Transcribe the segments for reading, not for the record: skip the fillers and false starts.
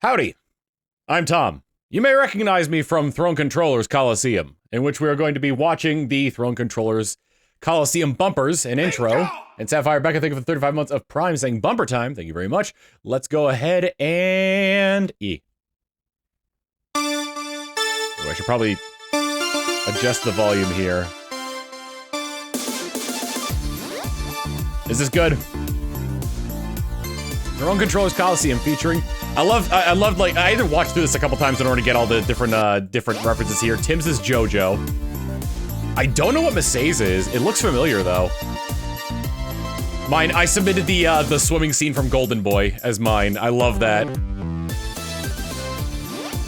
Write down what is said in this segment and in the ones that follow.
Howdy, I'm Tom. You may recognize me from Throne Controllers Coliseum, in which we are going to be watching the Throne Controllers Coliseum bumpers and intro. And Sapphire Becca, thank you for the 35 months of Prime saying bumper time. Thank you very much. Let's go ahead and E. Oh, I should probably adjust the volume here. Is this good? Throne Controllers Coliseum featuring. I love like I either watched through this a couple times in order to get all the different references here. Tim's is JoJo. I don't know what Masae's is. It looks familiar though. Mine, I submitted the swimming scene from Golden Boy as mine. I love that.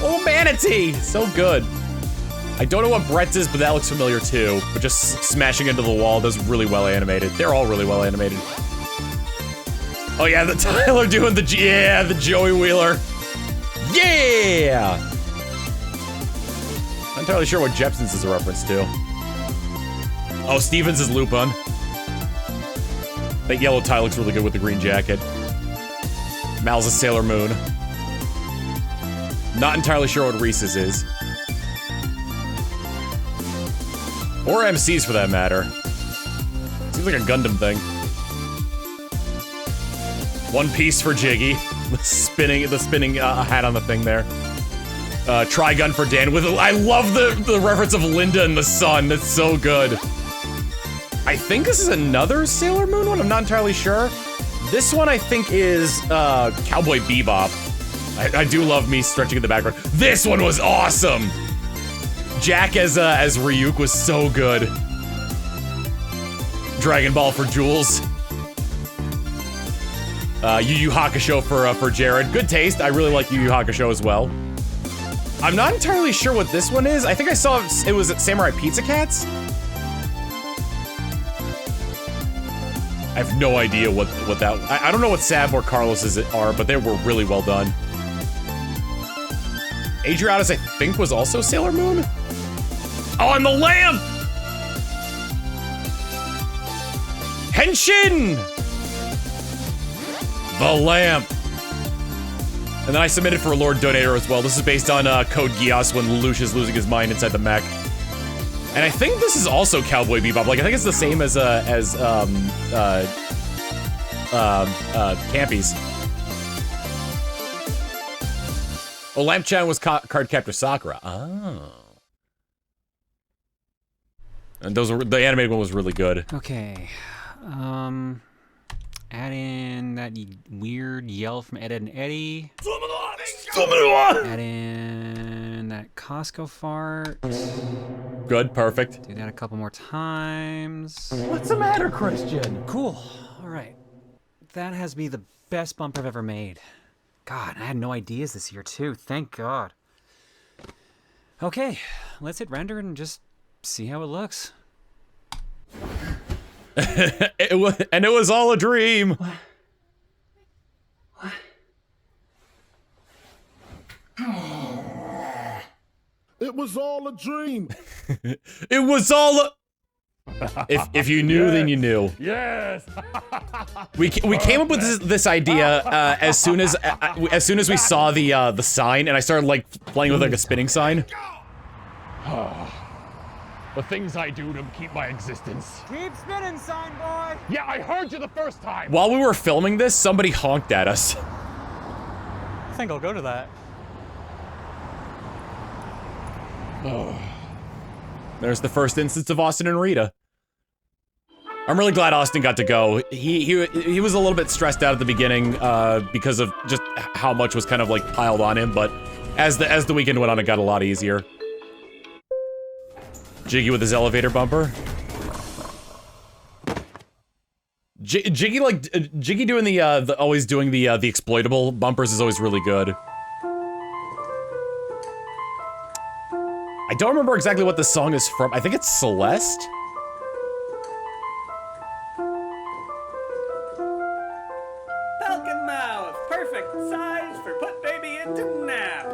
Oh, Manatee! So good. I don't know what Brett's is, but that looks familiar too. But just smashing into the wall, that's really well animated. They're all really well animated. Oh yeah, the Tyler doing the Joey Wheeler. Yeah! I'm not entirely sure what Jepson's is a reference to. Oh, Stevens is Lupin. That yellow tie looks really good with the green jacket. Mal's a Sailor Moon. Not entirely sure what Reese's is. Or MC's for that matter. Seems like a Gundam thing. One piece for Jiggy. The spinning hat on the thing there. Trigun for Dan with I love the reference of Linda and the sun. That's so good. I think this is another Sailor Moon one. I'm not entirely sure. This one I think is Cowboy Bebop. I do love me stretching in the background. This one was awesome. Jack as Ryuk was so good. Dragon Ball for Jules. Yu Yu Hakusho for Jared. Good taste. I really like Yu Yu Hakusho as well. I'm not entirely sure what this one is. I think I saw it was at Samurai Pizza Cats. I have no idea what that. I don't know what Sab or Carlos's are, but they were really well done. Adriana's, I think, was also Sailor Moon. Oh, and the lamp! Henshin! The lamp. And then I submitted for a Lord Donator as well. This is based on Code Geass when Lelouch is losing his mind inside the mech. And I think this is also Cowboy Bebop. Like, I think it's the same as Campy's. Oh, Lamp-chan was Card Captor Sakura. Oh. And the animated one was really good. Okay. Add in that weird yell from Ed, Edd and Eddy. Add in that Costco fart. Good, perfect. Do that a couple more times. What's the matter, Christian? Cool. All right. That has to be the best bumper I've ever made. God, I had no ideas this year too. Thank God. Okay, let's hit render and just see how it looks. It was all a dream. What? It was all a dream. It was all a... If you knew, yes, then you knew. Yes. We came up with this idea as soon as we saw the sign, and I started like playing with like a spinning sign. The things I do to keep my existence. Keep spinning, sign boy. Yeah, I heard you the first time. While we were filming this, somebody honked at us. I think I'll go to that. There's the first instance of Austin and Rita. I'm really glad Austin got to go. He was a little bit stressed out at the beginning because of just how much was kind of like piled on him, but as the weekend went on, it got a lot easier. Jiggy with his elevator bumper. Jiggy doing the always doing the exploitable bumpers is always really good. I don't remember exactly what this song is from. I think it's Celeste. Falcon mouth, perfect size for put baby into nap.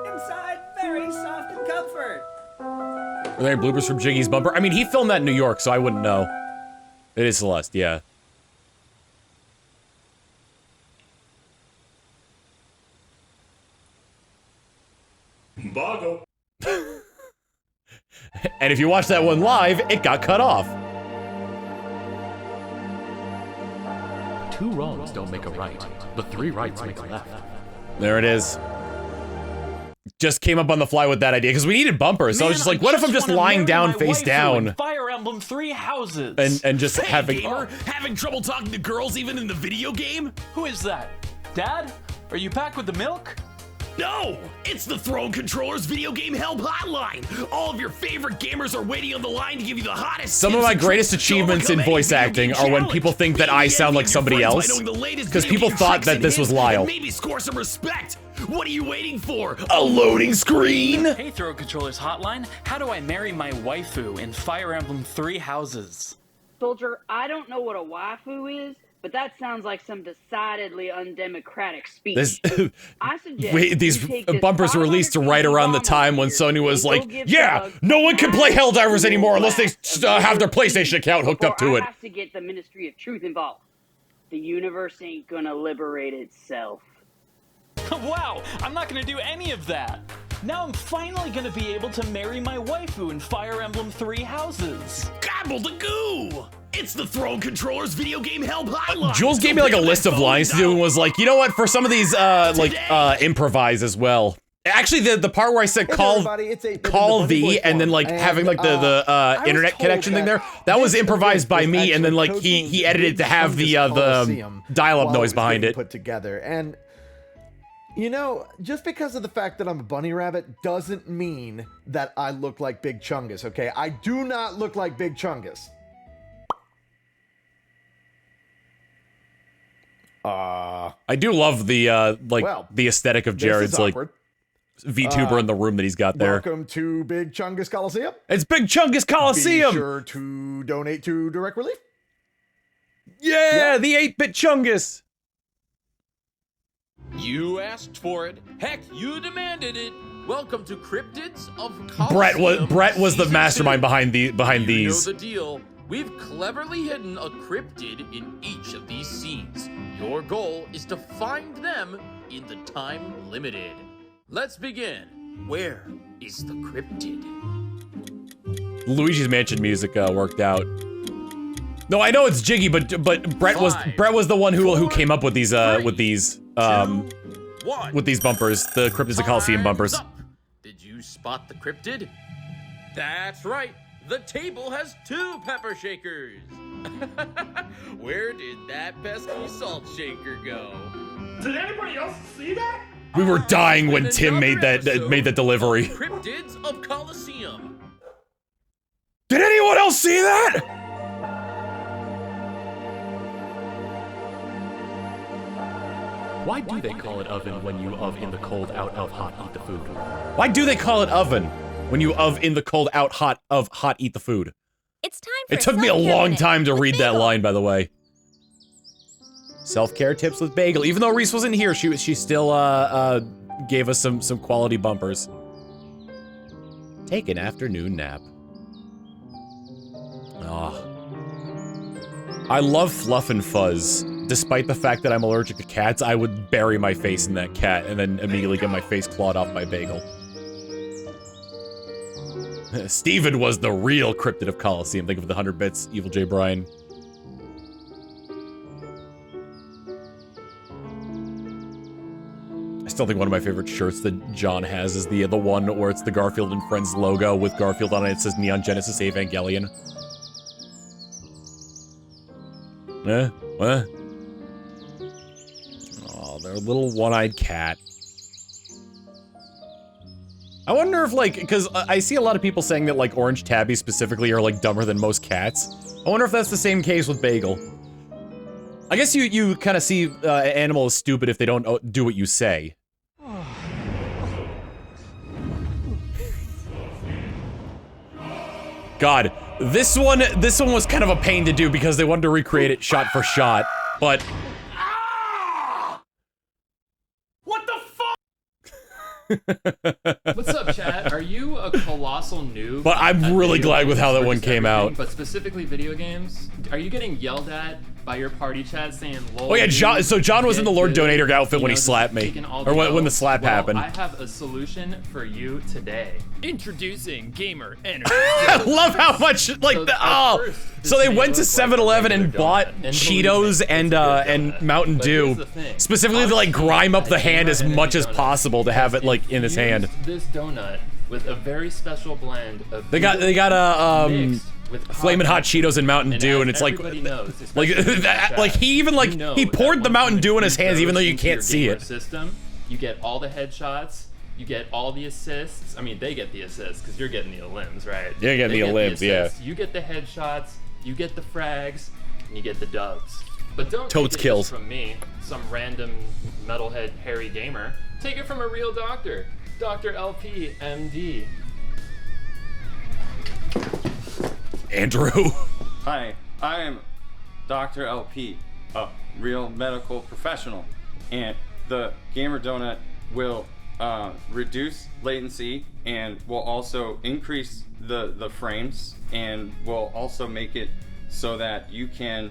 Inside, very soft and comfort. Are there any bloopers from Jiggy's bumper? I mean, he filmed that in New York, so I wouldn't know. It is Celeste, yeah. Boggle. And if you watch that one live, it got cut off. 2 wrongs don't make a right, but 3 rights make a left. There it is. Just came up on the fly with that idea because we needed bumpers. So I was just like, what if I'm just lying down face down? Fire Emblem 3 houses. And just having Gamer, having trouble talking to girls even in the video game? Who is that? Dad? Are you back with the milk? No! It's the Throne Controller's video game help hotline! All of your favorite gamers are waiting on the line to give you the hottest Some of my tips and greatest tricks to achievements in overcome voice any video acting game are when challenge. people think that Beat I the sound like envy of your somebody friends by else. knowing the latest 'Cause video people game thought tricks that and this was hints, Lyle. and maybe score some respect. What are you waiting for? A loading screen? Hey, Throw Controller's Hotline. How do I marry my waifu in Fire Emblem 3 houses? Soldier, I don't know what a waifu is, but that sounds like some decidedly undemocratic speech. I suggest These you take this bumpers were released 500 right around the bomb time when here Sony was and go like, give yeah, Doug no one can play Helldivers anymore unless they blast have their of PlayStation account hooked up to before it. I have to get the Ministry of Truth involved. The universe ain't gonna liberate itself. Wow, I'm not gonna do any of that. Now I'm finally gonna be able to marry my waifu in Fire Emblem 3 houses. Gobble the goo! It's the Throne Controller's video game help hotline! Jules gave me like a list of lines to do and was like, you know what, for some of these, improvise as well. Actually, the part where I said call V and then like having like the internet connection thing there, that was improvised by me, and then like he edited to have the dial-up noise behind it. Put together, and you know, just because of the fact that I'm a bunny rabbit doesn't mean that I look like Big Chungus. Okay, I do not look like Big Chungus. I do love the the aesthetic of Jared's like VTuber in the room that he's got there. Welcome to Big Chungus Coliseum. It's Big Chungus Coliseum. Be sure to donate to Direct Relief. Yeah, the 8-bit Chungus. You asked for it. Heck, you demanded it. Welcome to Cryptids of Brett was the mastermind 2. behind these. You know the deal. We've cleverly hidden a cryptid in each of these scenes. Your goal is to find them in the time limited. Let's begin. Where is the cryptid? Luigi's Mansion music worked out. No, I know it's Jiggy, but Brett was the one who came up with these with these bumpers, the Cryptids of Coliseum bumpers. Did you spot the cryptid? That's right. The table has 2 pepper shakers. Where did that pesky salt shaker go? Did anybody else see that? We were dying when Tim made that delivery. Cryptids of Coliseum. Did anyone else see that? Why do they call it oven when you of in the cold out of hot eat the food? Why do they call it oven when you of in the cold out hot of hot eat the food? It's time for It took me a long time to read that line, by the way. Self-care tips with Bagel. Even though Reese wasn't here, she still gave us some quality bumpers. Take an afternoon nap. Oh. I love Fluff and Fuzz. Despite the fact that I'm allergic to cats, I would bury my face in that cat and then immediately get my face clawed off by Bagel. Steven was the real cryptid of Coliseum. Think of the 100 bits, Evil J. Bryan. I still think one of my favorite shirts that John has is the one where it's the Garfield and Friends logo with Garfield on it. It says Neon Genesis Evangelion. What? Oh, their little one-eyed cat. I wonder if, like, because I see a lot of people saying that, like, orange tabbies specifically are, like, dumber than most cats. I wonder if that's the same case with Bagel. I guess you kind of see an animal as stupid if they don't do what you say. God, this one was kind of a pain to do because they wanted to recreate it shot for shot, but... What the fuck? What's up, chat? Are you a colossal noob? But I'm really glad with how that one just came out. But specifically video games? Are you getting yelled at by your party chat saying, "Lol." Oh yeah, John. So John was in the Lord Get Donator outfit you when know, he slapped me, taking all or when the notes. slap Well, happened. I have a solution for you today. Introducing Gamer Energy. I love how much like so they went to 7-Eleven and bought Cheetos and Mountain Dew specifically to like grime up the hand as much as possible to have it like in his hand. This donut with a very special blend of They got a Flamin' Hot Cheetos and Mountain Dew, and it's like he even like he poured the Mountain Dew in his hands even though you can't see it. System, you get all the headshots, you get all the assists. I mean, they get the assists because you're getting the limbs, right? You're getting the limbs, yeah. You get the headshots, you get the frags, and you get the dubs. But don't Totes take it kills just from me, some random metalhead hairy gamer. Take it from a real doctor, Dr. LP, MD. Andrew. Hi, I am Dr. LP, a real medical professional, and the Gamer Donut will reduce latency and will also increase the frames and will also make it so that you can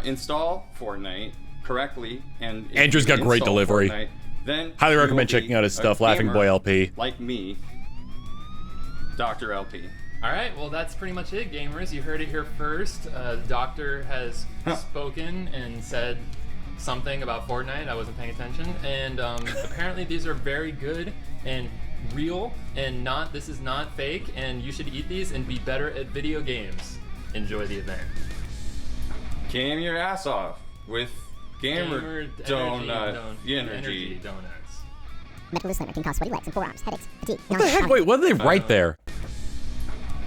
install Fortnite correctly. And Andrew's got great delivery. Fortnite, then highly you recommend will checking be out his a stuff. Laughing gamer Boy LP. like me, Dr. LP. All right, well, that's pretty much it, gamers. You heard it here first. The doctor has spoken and said something about Fortnite. I wasn't paying attention. And apparently these are very good and real and this is not fake. And you should eat these and be better at video games. Enjoy the event. Game your ass off with Gamer Donut Energy. Donuts. Medical disclaimer can cause sweaty legs and forearms, headaches, fatigue. What the heck? Wait, what did they write there?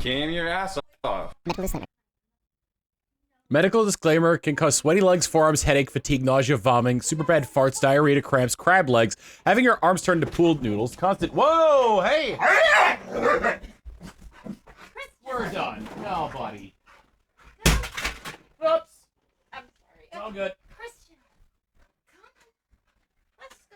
Game your ass off. Medical disclaimer. Medical disclaimer can cause sweaty legs, forearms, headache, fatigue, nausea, vomiting, super bad farts, diarrhea, cramps, crab legs, having your arms turned to pooled noodles, constant. Whoa, hey! We're done. No, buddy. Oops. I'm sorry. It's all good. Christian, come on. Let's go.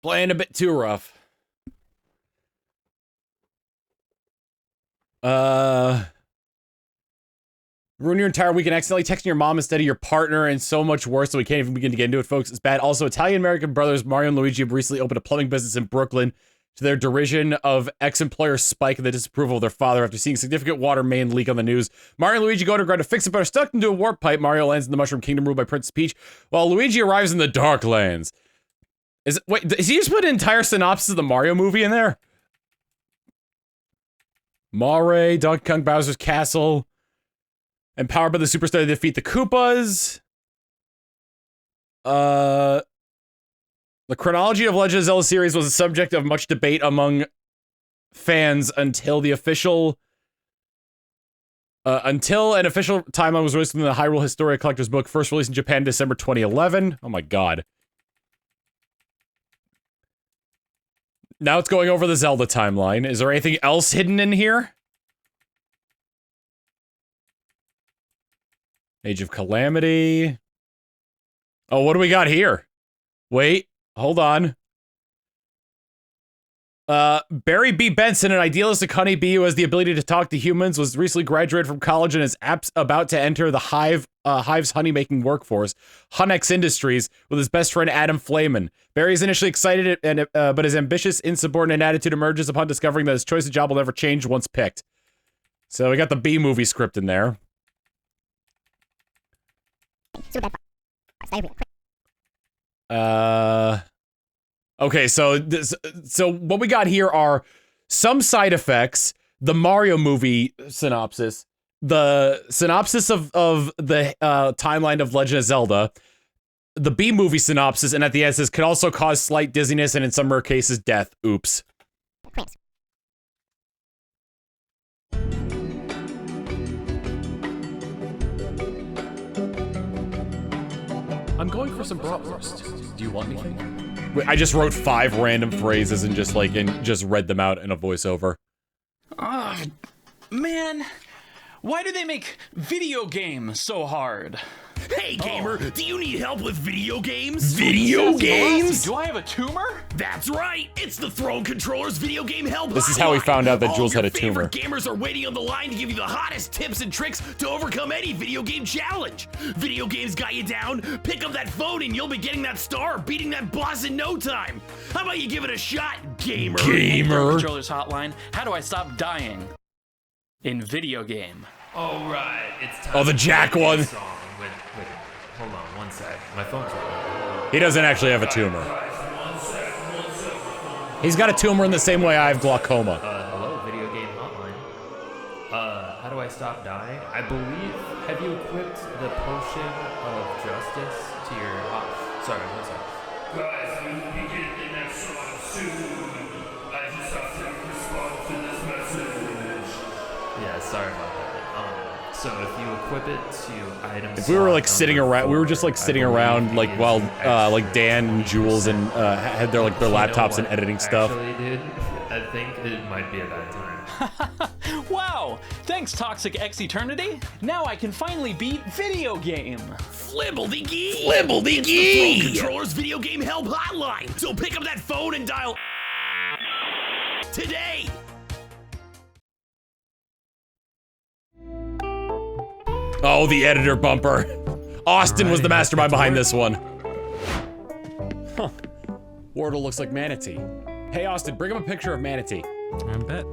Playing a bit too rough. Ruin your entire weekend accidentally texting your mom instead of your partner and so much worse, so we can't even begin to get into it, folks. It's bad. Also, Italian-American brothers Mario and Luigi have recently opened a plumbing business in Brooklyn to their derision of ex-employer Spike and the disapproval of their father after seeing significant water main leak on the news. Mario and Luigi go underground to fix it, but are stuck into a warp pipe. Mario lands in the Mushroom Kingdom ruled by Princess Peach, while Luigi arrives in the Darklands. Wait, is he just put an entire synopsis of the Mario movie in there? Mare, Donkey Kong Bowser's Castle. Empowered by the Superstar to defeat the Koopas. The chronology of Legend of Zelda series was a subject of much debate among fans until an official timeline was released in the Hyrule Historia Collector's Book, first released in Japan December 2011. Oh my god. Now it's going over the Zelda timeline. Is there anything else hidden in here? Age of Calamity. Oh, what do we got here? Wait, hold on. Barry B. Benson, an idealistic honeybee who has the ability to talk to humans, was recently graduated from college and is about to enter the Hive's honey-making workforce, Hunex Industries, with his best friend Adam Flayman. Barry is initially excited, but his ambitious, insubordinate attitude emerges upon discovering that his choice of job will never change once picked. So we got the B-movie script in there. Okay, so what we got here are some side effects, the Mario movie synopsis, the synopsis of the timeline of Legend of Zelda, the B movie synopsis, and at the end it says could also cause slight dizziness and in some rare cases death. Oops. I'm going for some bratwurst. Do you want anything? I just wrote 5 random phrases and just read them out in a voiceover. Ah, man. Why do they make video games so hard? Hey, gamer, do you need help with video games? Video games? Do I have a tumor? That's right. It's the Throne Controllers video game help. This is how we found out that Jules had a tumor. All your favorite gamers are waiting on the line to give you the hottest tips and tricks to overcome any video game challenge. Video games got you down? Pick up that phone and you'll be getting that star, beating that boss in no time. How about you give it a shot, gamer? Hey, Throne Controllers Hotline. How do I stop dying in video game? All right, it's time. Oh, the Jack one. Wait, hold on 1 sec. My phone's ringing. He doesn't actually have a tumor. He's got a tumor in the same way I have glaucoma. Hello, video game hotline. How do I stop dying? I believe, have you equipped the potion of justice to your sorry, 1 sec. Guys, we will begin the next song soon. I just have to respond to this message. Yeah, sorry about that. So if you equip it to items, If we were like sitting around, we were just like sitting around like while like Dan and Jules and had their laptops and editing stuff. Actually, dude, I think it might be a bad time. Wow! Thanks, Toxic X Eternity. Now I can finally beat video game. Flibbledy-gee! Flibbledy-gee! It's the Throne Controllers video game help hotline. So pick up that phone and dial today. Oh, the editor bumper. Austin was the mastermind behind this one. Huh. Wardle looks like Manatee. Hey, Austin, bring him a picture of Manatee. I bet.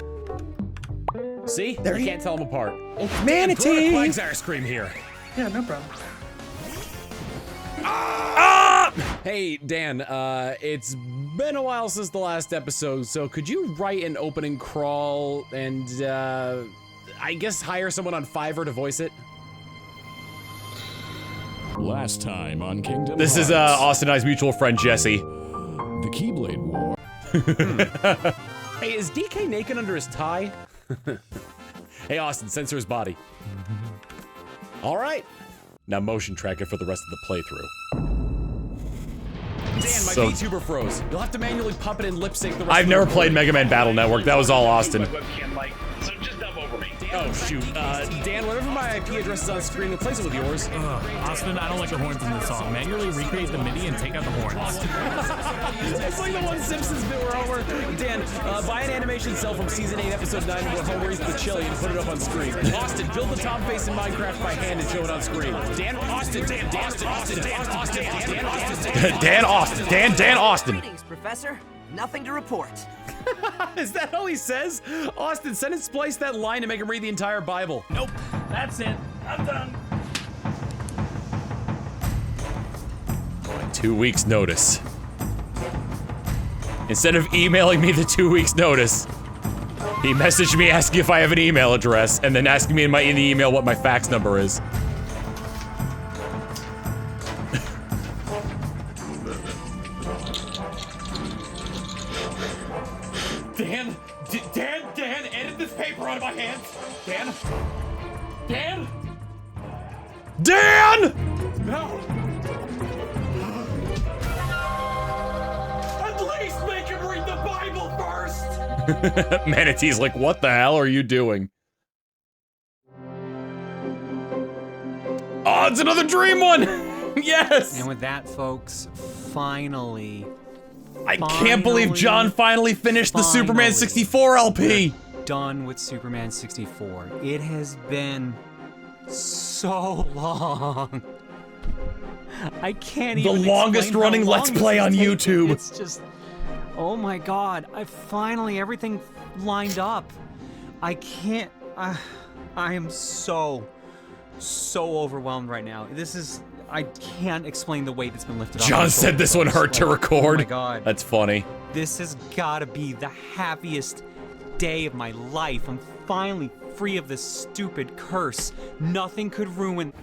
See? There you can't tell them apart. It's Manatee! Flags ice cream here. Yeah, no problem. Ah! Hey, Dan, it's been a while since the last episode, so could you write an opening crawl and, I guess hire someone on Fiverr to voice it? Last time on Kingdom This is Austin and I's mutual friend Jesse. The Keyblade War. Hey, is DK naked under his tie? Hey Austin, censor his body. All right. Now motion track it for the rest of the playthrough. Dan, my VTuber froze. You'll have to manually pump it and lip sync the rest I've never played Mega Man Battle Network. That was all Austin. Oh shoot, Dan, whatever my IP address is on screen, replace it with yours. Austin, I don't like the horns in this song. Manually recreate the MIDI and take out the horns. It's like the one Simpsons bit where Homer, Dan, buy an animation cell from season 8, episode 9, where Homer eats the chili and put it up on screen. Austin, build the top face in Minecraft by hand and show it on screen. Dan Austin. Greetings, Professor. Nothing to report. Is that all he says? Austin, send and splice that line to make him read the entire Bible. Nope. That's it. I'm done. 2 weeks notice. Instead of emailing me the 2 weeks notice, he messaged me asking if I have an email address and then asking me in the email what my fax number is. Dan, edit this paper out of my hands. Dan? No! At least make him read the Bible first! Manatee's like, what the hell are you doing? Oh, it's another dream one! Yes! And with that, folks, finally... I can't believe John finally finished the Superman 64 LP! Done with Superman 64. It has been so long. I can't even The longest running Let's Play on YouTube. It's just, oh my god, everything lined up. I can't, I am so overwhelmed right now. I can't explain the weight that's been lifted off. John said this one hurt to record. Oh my god. That's funny. This has gotta be the happiest day of my life. I'm finally free of this stupid curse. Nothing could ruin...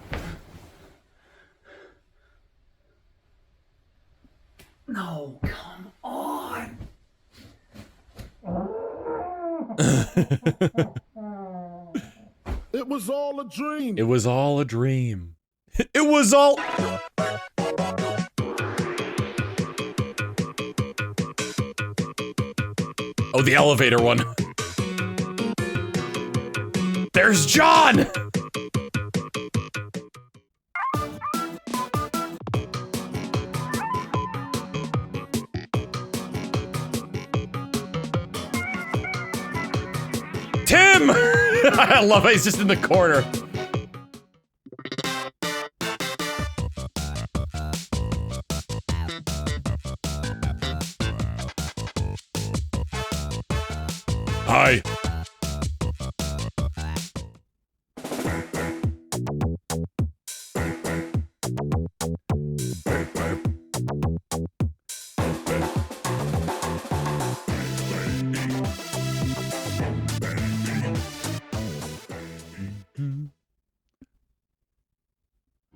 No, come on. It was all a dream. It was all a dream. It was all... Oh, the elevator one. There's John! Tim! I love how he's just in the corner. Hi.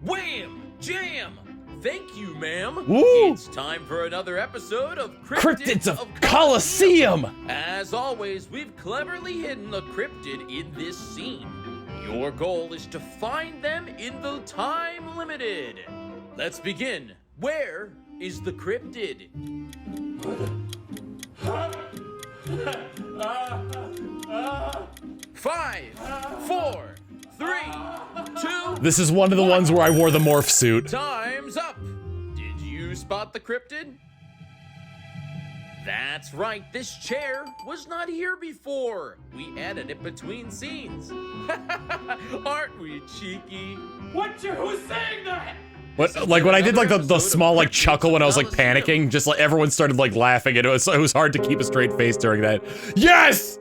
Wham! Jam! Thank you, ma'am. Woo! It's time for another episode of Cryptids of Colosseum! As always, we've cleverly hidden a cryptid in this scene. Your goal is to find them in the time limited. Let's begin. Where is the cryptid? 5, 4, 3, 2. This is one of the ones where I wore the morph suit. Time's up. Did you spot the cryptid? That's right, this chair was not here before. We added it between scenes. Aren't we cheeky? Who's saying that? What, like when I did like the small like chuckle when I was like panicking, just like everyone started like laughing, and it was hard to keep a straight face during that. Yes!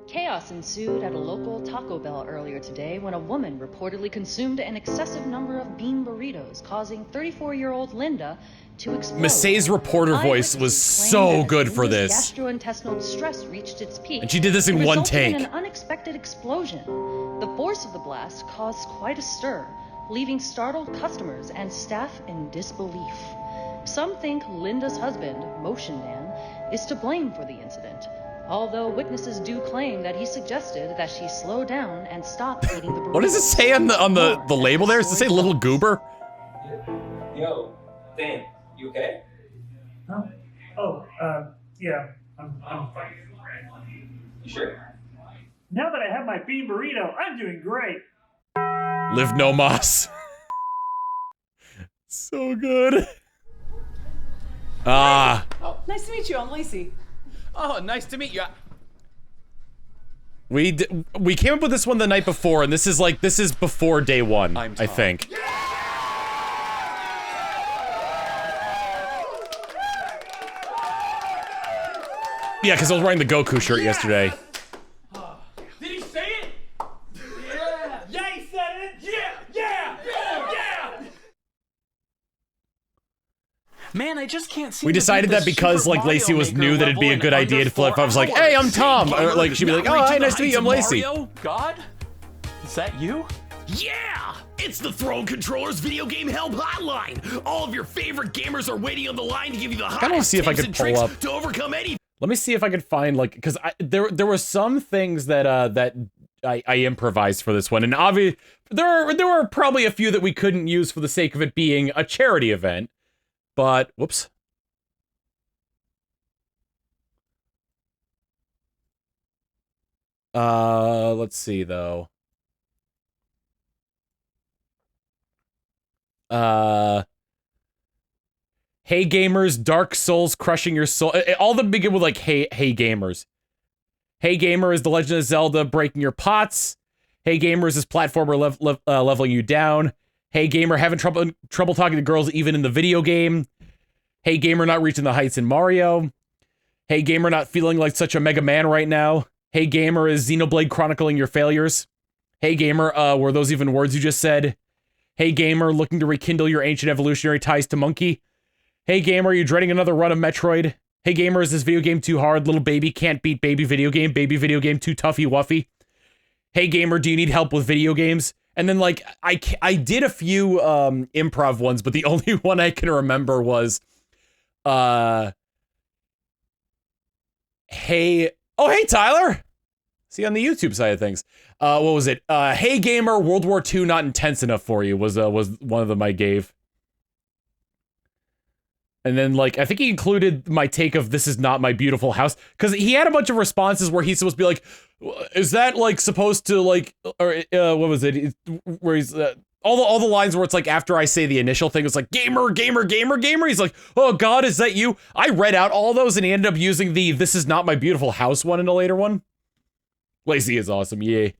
Chaos ensued at a local Taco Bell earlier today when a woman reportedly consumed an excessive number of bean burritos, causing 34-year-old Linda to explode. Massey's reporter voice was so good for this. Gastrointestinal distress reached its peak, And she did this in one take. In an unexpected explosion. The force of the blast caused quite a stir, leaving startled customers and staff in disbelief. Some think Linda's husband, Motion Man, is to blame for the incident, although witnesses do claim that he suggested that she slow down and stop eating the burritos. What does it say on the label there? Does it say Little Goober? Yo, Dan, you okay? Huh? Oh, yeah, I'm fine. You sure? Now that I have my bean burrito, I'm doing great. Live no mas. So good. Ah. Oh, nice to meet you. I'm Lacey. Oh, nice to meet you. We came up with this one the night before, and this is before day one, I think. Yeah, because I was wearing the Goku shirt yesterday. Did he say it? Yeah. Yeah, he said it. Yeah. Yeah. Yeah. Yeah. Man, I just can't see. We decided that because like Lacey was new that it'd be a good idea to flip. I was like, "Hey, I'm Tom," or like she'd be like, "Oh, hi, nice to meet you, I'm Lacey." God, is that you? Yeah! It's the Throne Controllers Video Game Help Hotline! All of your favorite gamers are waiting on the line to give you the hottest see if I tips could and pull tricks up. to overcome any. Let me see if I could find like, because there were some things that that I improvised for this one, and obviously there were probably a few that we couldn't use for the sake of it being a charity event. But whoops. Let's see though. Hey gamers, Dark Souls crushing your soul. All of them begin with like hey gamers. Hey gamer is The Legend of Zelda breaking your pots. Hey gamer is this platformer leveling you down. Hey gamer having trouble talking to girls even in the video game. Hey gamer not reaching the heights in Mario. Hey gamer not feeling like such a Mega Man right now. Hey gamer is Xenoblade chronicling your failures. Hey gamer, were those even words you just said? Hey gamer looking to rekindle your ancient evolutionary ties to Monkey. Hey gamer, are you dreading another run of Metroid? Hey gamer, is this video game too hard? Little baby can't beat baby video game too toughy wuffy. Hey gamer, do you need help with video games? And then like I did a few improv ones, but the only one I can remember was hey Tyler. See, on the YouTube side of things. What was it? Hey gamer, World War II not intense enough for you was one of them I gave. And then, like, I think he included my take of "This is not my beautiful house," because he had a bunch of responses where he's supposed to be like, "Is that like supposed to like?" Or what was it? Where he's all the lines where it's like after I say the initial thing, it's like gamer, gamer, gamer, gamer. He's like, "Oh God, is that you?" I read out all those and he ended up using the "This is not my beautiful house" one in a later one. Lacey is awesome, yay.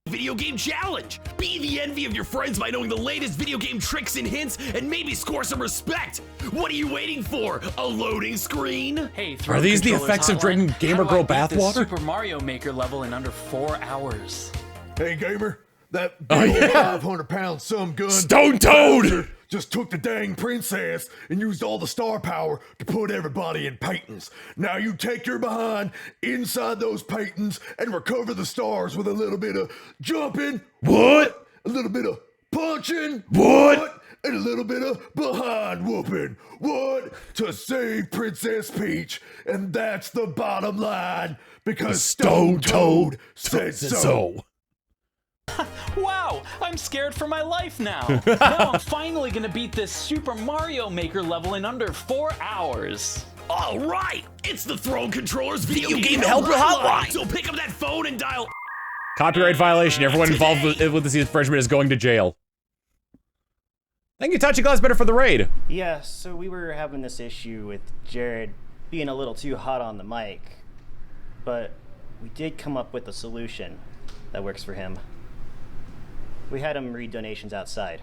Video game challenge. Be the envy of your friends by knowing the latest video game tricks and hints and maybe score some respect. What are you waiting for? A loading screen? Hey, are these the effects of drinking Gamer Girl bathwater? Super Mario Maker level in under 4 hours. Hey, gamer. That big old 500-pound some gun. Stone Toad! Just took the dang princess and used all the star power to put everybody in paintings. Now you take your behind inside those paintings and recover the stars with a little bit of jumping. What? A little bit of punching. What? And a little bit of behind whooping. What? To save Princess Peach. And that's the bottom line because Stone Toad said so. Wow, I'm scared for my life now. Now I'm finally gonna beat this Super Mario Maker level in under 4 hours. All right, it's the Throne Controller's video game help hotline. So pick up that phone and dial. Copyright violation. Everyone involved with this infringement is going to jail. Thank you, Touchy Glass Better, for the raid. Yeah, so we were having this issue with Jared being a little too hot on the mic, but we did come up with a solution that works for him. We had him read donations outside.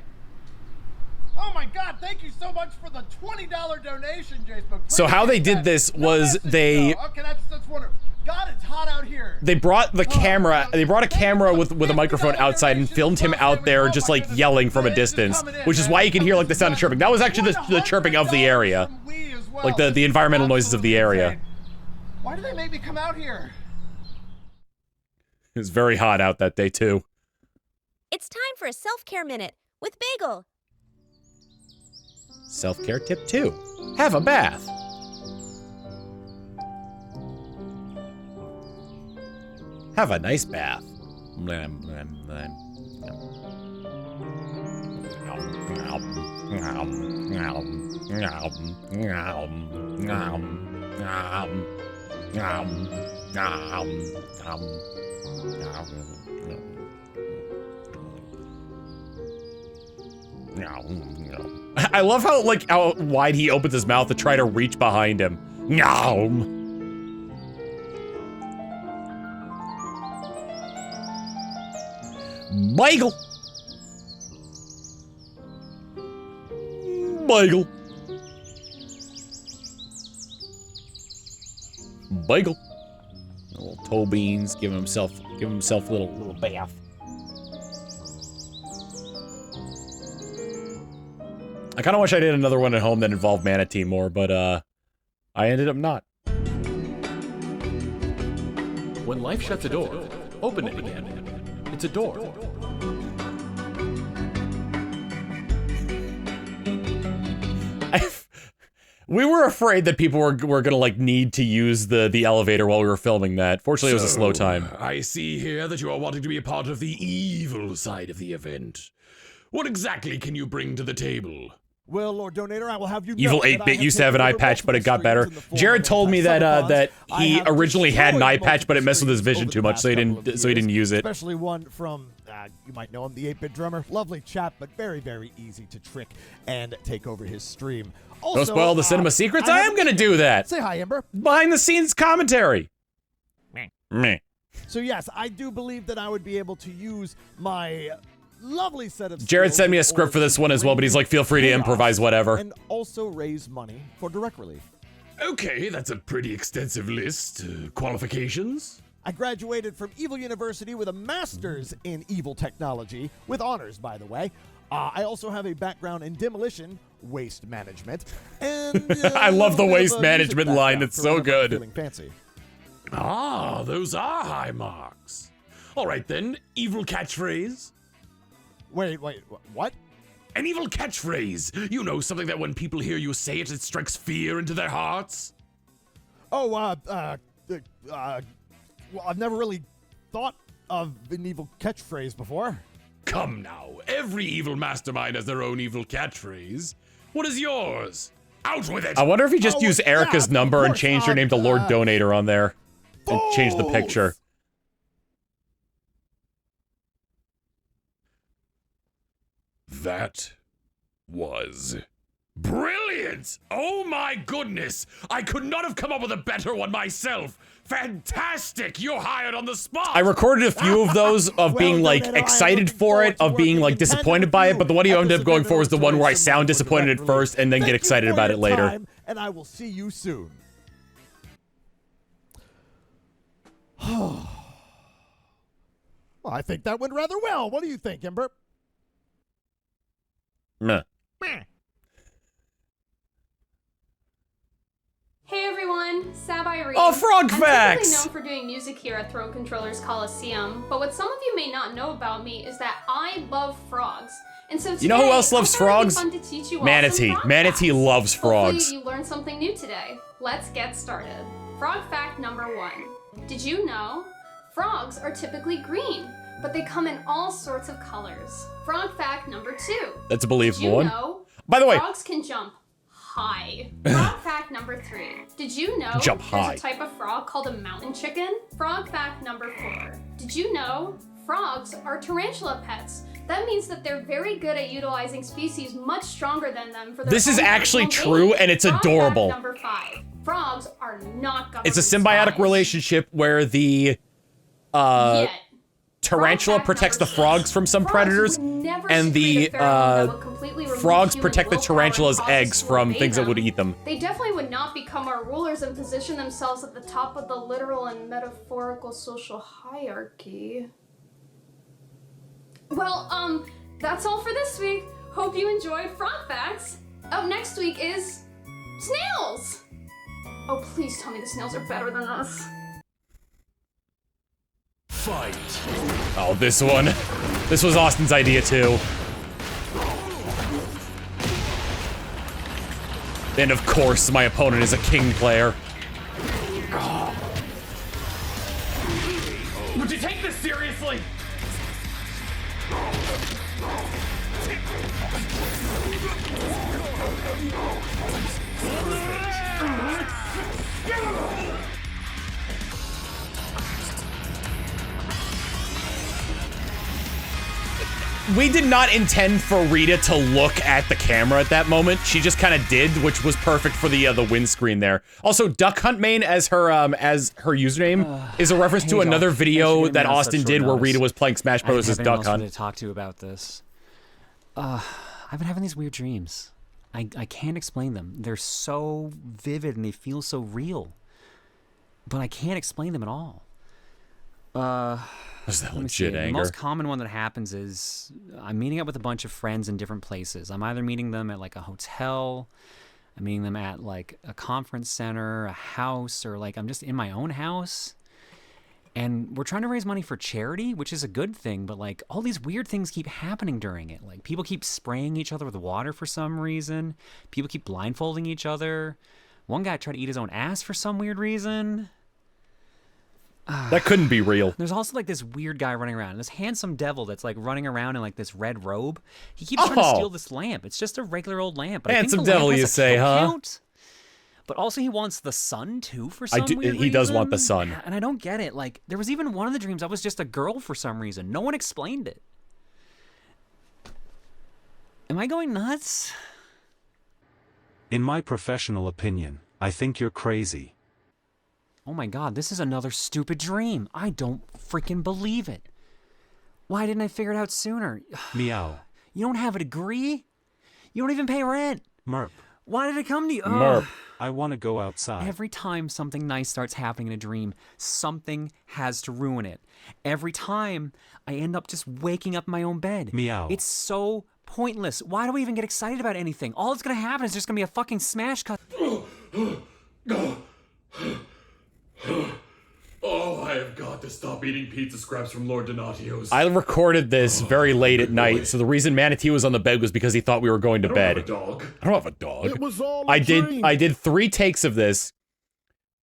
Oh my God, thank you so much for the $20 donation, Jace. So how they did this was they... Okay, that's wonderful. God, it's hot out here. They brought the camera, they brought a camera with a microphone outside and filmed him out there just like yelling from a distance, which is why you can hear like the sound of chirping. That was actually the chirping of the area. Like the environmental noises of the area. Why do they make me come out here? It was very hot out that day too. It's time for a self-care minute with Bagel. Self-care tip 2. Have a bath. Have a nice bath. I love how how wide he opens his mouth to try to reach behind him. Bagel. Bagel. Bagel. Little toe beans, give himself a little bath. I kind of wish I did another one at home that involved Manatee more, but I ended up not. When life shuts a door, open it again. It's a door. We were afraid that people were gonna like need to use the elevator while we were filming that. Fortunately, it was a slow time. I see here that you are wanting to be a part of the evil side of the event. What exactly can you bring to the table? Well, Lord Donator, I will have you know Evil 8-Bit used to have an eye patch, but it got better. Jared told me that he originally had an eye patch, but it messed with his vision too much, so he didn't use it. Especially one from you might know him, the 8-Bit drummer. Lovely chap, but very, very easy to trick and take over his stream. Also, Don't spoil the cinema secrets. I am gonna do that. Say hi, Ember. Behind the scenes commentary. Meh. So yes, I do believe that I would be able to use my lovely set of Jared sent me a script for this one as well, but he's like, feel free to improvise whatever. And also raise money for direct relief. Okay, that's a pretty extensive list. Qualifications? I graduated from Evil University with a master's in evil technology, with honors, by the way. I also have a background in demolition, waste management, and I love the waste management line. It's so good. Feeling fancy. Ah, those are high marks. All right then, evil catchphrase. Wait, what? An evil catchphrase. You know, something that when people hear you say it, it strikes fear into their hearts. Oh, well, I've never really thought of an evil catchphrase before. Come now, every evil mastermind has their own evil catchphrase. What is yours? Out with it! I wonder if he just used Erica's yeah, number of and course, changed her name to Lord Donator on there. And changed the picture. That was brilliant! Oh my goodness! I could not have come up with a better one myself! Fantastic! You're hired on the spot! I recorded a few of those of being like excited for it, of being like disappointed by it, but the one you ended up going for was the one where I sound disappointed at first and then get excited about it later. And I will see you soon. Well, I think that went rather well. What do you think, Ember? Meh. Hey everyone, Sab Irene. Oh, Frog I'm Facts! typically known for doing music here at Throw Controllers Coliseum, but what some of you may not know about me is that I love frogs. And so today, You know who else loves I thought it'd be frogs? fun to teach you all Manatee. some frog Manatee facts. loves frogs. Hopefully you learned something new today. Let's get started. Frog fact number 1. Did you know frogs are typically green, but they come in all sorts of colors? Frog fact number 2. That's a believable Did you one. know By the way, frogs can jump high? Frog fact number 3. Did you know Jump there's high. a type of frog called a mountain chicken? Frog fact number 4. Did you know frogs are tarantula pets? That means that they're very good at utilizing species much stronger than them for their This is own actually personal true, gain. and it's Frog fact adorable. number 5. Frogs are not government It's a symbiotic spies. relationship where the Yet. tarantula protects the frogs from some predators, and the frogs protect the tarantula's eggs from things that would eat them. They definitely would not become our rulers and position themselves at the top of the literal and metaphorical social hierarchy. Well, that's all for this week. Hope you enjoyed Frog Facts. Up next week is snails. Oh, please tell me the snails are better than us. Fight! Oh, this one. This was Austin's idea, too. And of course, my opponent is a king player. Would you take this seriously? We did not intend for Rita to look at the camera at that moment. She just kind of did, which was perfect for the windscreen there. Also, Duck Hunt Main as her username is a reference to another video that Austin did where Rita was playing Smash Bros. As Duck Hunt. To talk to you about this. I've been having these weird dreams. I can't explain them. They're so vivid and they feel so real, but I can't explain them at all. Is that Let me legit see. anger? The most common one that happens is I'm meeting up with a bunch of friends in different places. I'm either meeting them at like a hotel, I'm meeting them at like a conference center, a house, or like I'm just in my own house. And we're trying to raise money for charity, which is a good thing, but like all these weird things keep happening during it. Like people keep spraying each other with water for some reason. People keep blindfolding each other. One guy tried to eat his own ass for some weird reason. That couldn't be real. There's also like this weird guy running around, this handsome devil that's like running around in like this red robe. He keeps trying to steal this lamp. It's just a regular old lamp. But Handsome I think the devil, lamp has you a say, kill huh? count. But also he wants the sun too for some weird reason. He does want the sun. And I don't get it. Like there was even one of the dreams I was just a girl for some reason. No one explained it. Am I going nuts? In my professional opinion, I think you're crazy. Oh my god, this is another stupid dream. I don't freaking believe it. Why didn't I figure it out sooner? Meow. You don't have a degree? You don't even pay rent. Merp. Why did it come to you? Merp. I want to go outside. Every time something nice starts happening in a dream, something has to ruin it. Every time, I end up just waking up in my own bed. Meow. It's so pointless. Why do we even get excited about anything? All that's gonna happen is there's gonna be a fucking smash cut. Oh, I have got to stop eating pizza scraps from Lord Donatio's. I recorded this very late at night, so the reason Manatee was on the bed was because he thought we were going to bed. I don't have a dog. I don't have a dog. It was all I did 3 takes of this.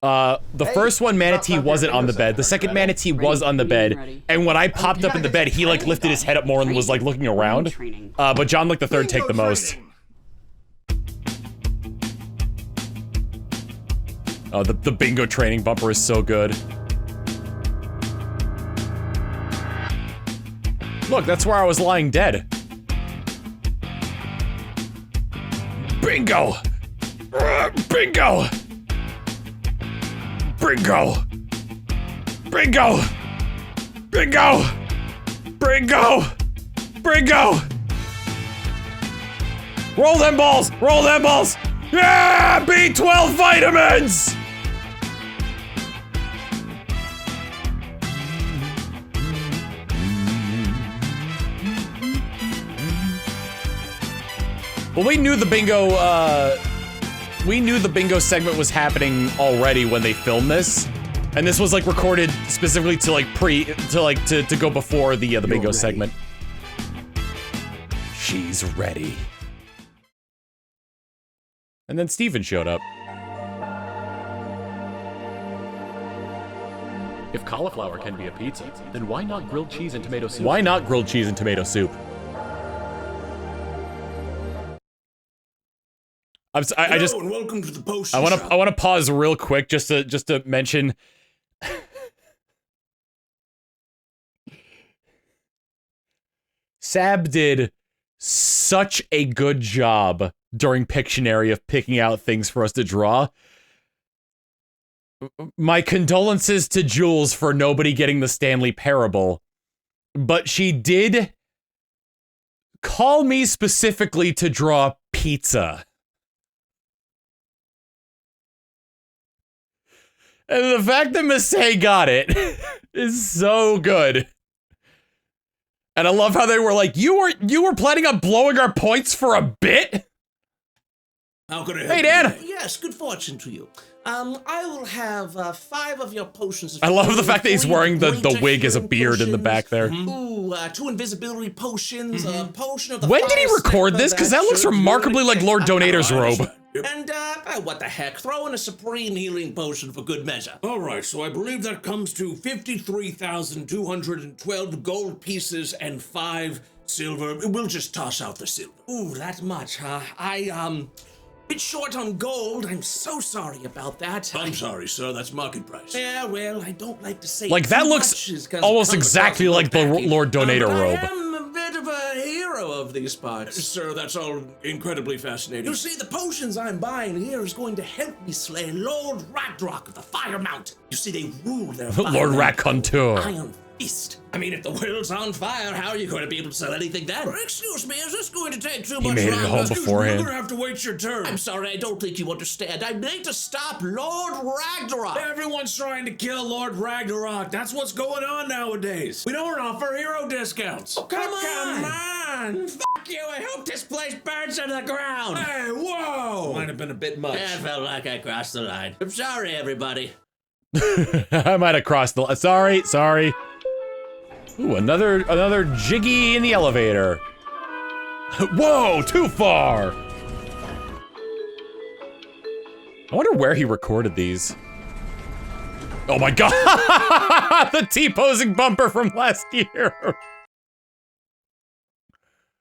The first one, Manatee wasn't on the bed. The second Manatee was on the bed. And when I popped up in the bed, he like lifted his head up more and was like looking around. But John liked the third take the most. Oh, the bingo training bumper is so good. Look, that's where I was lying dead. Bingo! Bingo! Bingo! Bingo! Bingo! Bingo! Bingo! Roll them balls! Roll them balls! Yeah! B12 vitamins! Well, we knew the bingo segment was happening already when they filmed this. And this was like recorded specifically to like to go before the bingo segment. She's ready. And then Steven showed up. If cauliflower can be a pizza, then why not grilled cheese and tomato soup? Why not grilled cheese and tomato soup? I just and welcome to the potion I want shop. to pause real quick just to mention Sab did such a good job during Pictionary of picking out things for us to draw. My condolences to Jules for nobody getting the Stanley Parable, but she did call me specifically to draw pizza. And the fact that Massey got it is so good. And I love how they were like, you were planning on blowing our points for a bit? How could I help Hey, Dan. you? Yes, good fortune to you. I will have 5 of your potions. I love the fact that he's wearing the wig as a beard in the back there. Ooh, 2 invisibility potions, a potion of the When did he fire record stepper this? Because that looks should remarkably like Lord Donator's robe. And, what the heck, throw in a supreme healing potion for good measure. Alright, so I believe that comes to 53,212 gold pieces and 5 silver. We'll just toss out the silver. Ooh, that much, huh? Bit short on gold. I'm so sorry about that. I'm sorry, sir. That's market price. Yeah, well, I don't like to say Like, that looks almost exactly like the Lord Donator robe. I am a bit of a hero of these parts. Sir, that's all incredibly fascinating. You see, the potions I'm buying here is going to help me slay Lord Ratrock of the Fire Mountain. You see, they rule their fire Lord mountain. Raconteur. Iron Fist. I mean, if the world's on fire, how are you going to be able to sell anything then? Excuse me, is this going to take too much made it longer? home Excuse me, beforehand. You're going to have to wait your turn. I'm sorry, I don't think you understand. I made to stop Lord Ragnarok. Everyone's trying to kill Lord Ragnarok. That's what's going on nowadays. We don't offer hero discounts. Oh, come on. Fuck you. I hope this place burns to the ground. Hey, whoa. Might have been a bit much. Yeah, I felt like I crossed the line. I'm sorry, everybody. I might have crossed the line. Sorry. Ooh, another Jiggy in the elevator. Whoa, too far. I wonder where he recorded these. Oh my god! The T-posing bumper from last year.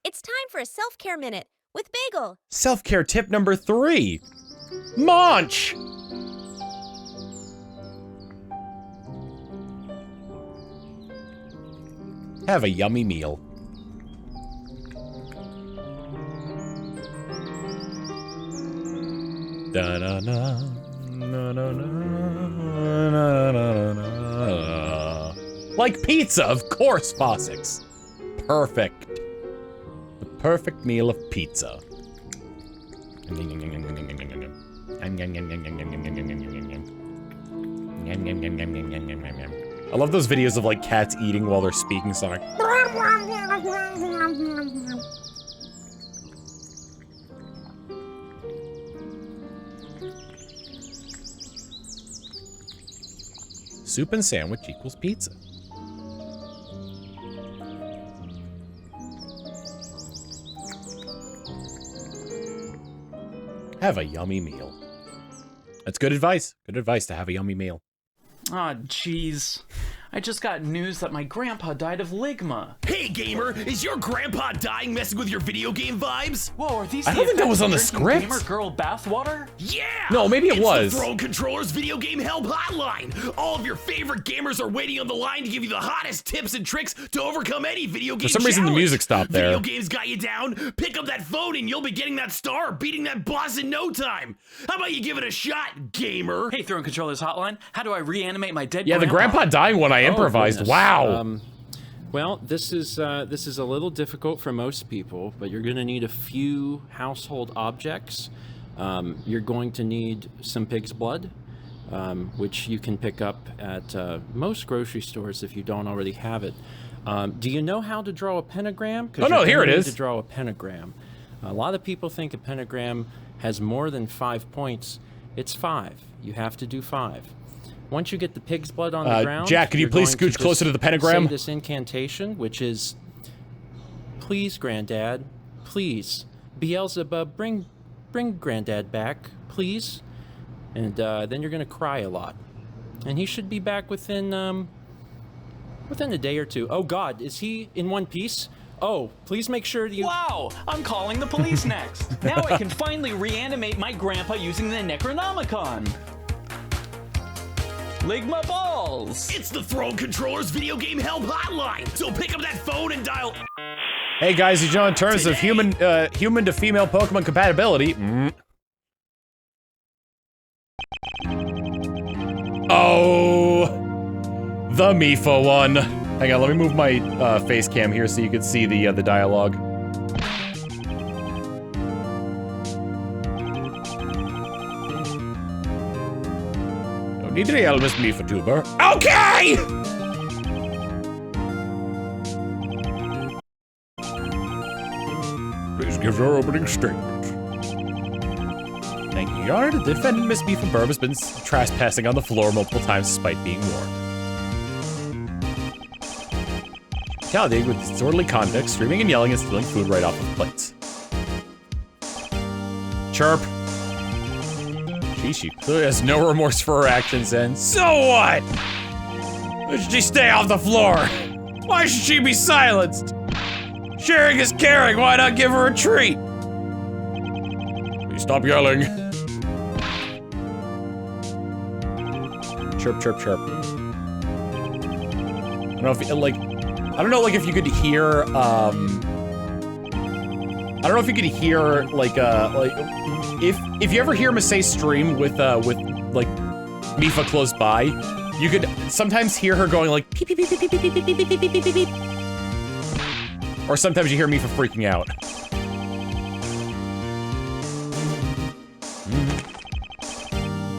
It's time for a self-care minute with Bagel. Self-care tip number 3. Munch! Have a yummy meal. Like pizza, of course, Fossix. Perfect. The perfect meal of pizza. I love those videos of like cats eating while they're speaking something. Soup and sandwich equals pizza. Have a yummy meal. That's good advice. Good advice to have a yummy meal. Aw, jeez. I just got news that my grandpa died of ligma. Hey, Hey gamer, is your grandpa dying messing with your video game vibes? Whoa, are these I don't think that was on the script. Gamer girl bathwater? Yeah! No, maybe it was. The Throne Controller's video game help hotline. All of your favorite gamers are waiting on the line to give you the hottest tips and tricks to overcome any video game For some reason, the challenge. music stopped there. Video games got you down? Pick up that phone and you'll be getting that star, beating that boss in no time. How about you give it a shot, gamer? Hey, Throne Controller's hotline. How do I reanimate my dead Yeah, the grandpa dying one I improvised. Goodness. Wow. Well, this is a little difficult for most people, but you're going to need a few household objects. You're going to need some pig's blood, which you can pick up at most grocery stores if you don't already have it. Do you know how to draw a pentagram? Oh no, here it is. To draw a pentagram. A lot of people think a pentagram has more than 5 points. It's 5. You have to do 5. Once you get the pig's blood on the ground, Jack, could you please scooch closer to the pentagram? Say this incantation, which is, please, Granddad, please, Beelzebub, bring Granddad back, please. And then you're gonna cry a lot, and he should be back within a day or two. Oh God, is he in one piece? Oh, please make sure you. Wow, I'm calling the police next. Now I can finally reanimate my grandpa using the Necronomicon. Ligma balls! It's the Throne Controller's video game help hotline. So pick up that phone and dial. Hey guys, you know, in terms of human to female Pokemon compatibility. Oh, the Mifa one. Hang on, let me move my face cam here so you can see the dialogue. No need to yell, Miss Mifa Tuber. Okay! Please give your opening statement. Thank you, Your Honor. The defendant, Miss Mifa Burb, has been trespassing on the floor multiple times despite being warned. Retaliating with disorderly conduct, screaming and yelling and stealing food right off of plates. Chirp. She clearly has no remorse for her actions, and so what? Why should she stay off the floor? Why should she be silenced? Sharing is caring, why not give her a treat? Please stop yelling. Chirp, chirp, chirp. I don't know if, like, I don't know, like, if you could hear, I don't know if you could hear, like, if you ever hear Masay stream with, like, Mifa close by, you could sometimes hear her going, like, peep, peep, peep, peep, peep, peep, peep, peep, peep, peep, peep, peep. Or sometimes you hear Mifa freaking out.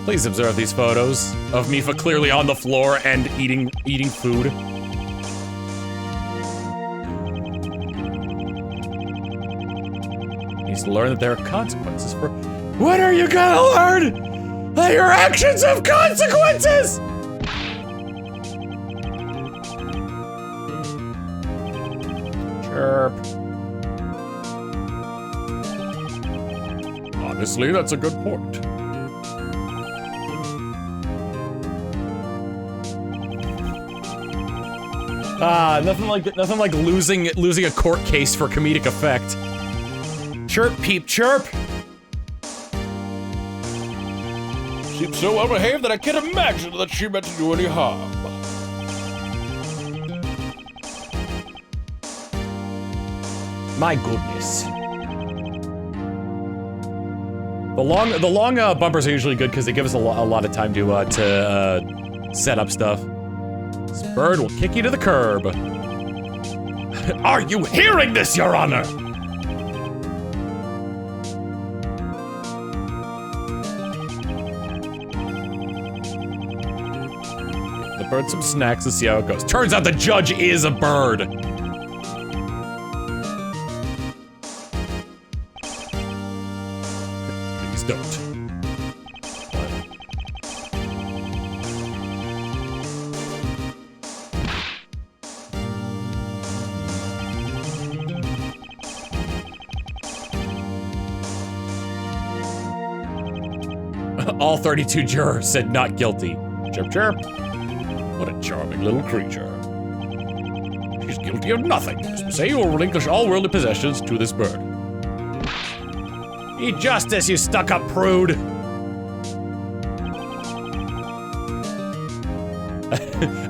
Please observe these photos of Mifa clearly on the floor and eating food. Needs to learn that there are consequences for— When are you gonna learn that your actions have consequences? Chirp. Honestly, that's a good point. Nothing like losing a court case for comedic effect. Chirp, peep, chirp. Seems so well behaved that I can't imagine that she meant to do any harm. My goodness. The long bumpers are usually good because they give us a lot of time to set up stuff. This bird will kick you to the curb. Are you hearing this, Your Honor? The bird some snacks to see how it goes. Turns out the judge is a bird. Please don't. All 32 jurors said not guilty. Chirp, chirp. What a charming little creature. He's guilty of nothing. Say you will relinquish all worldly possessions to this bird. Eat justice, you stuck-up prude!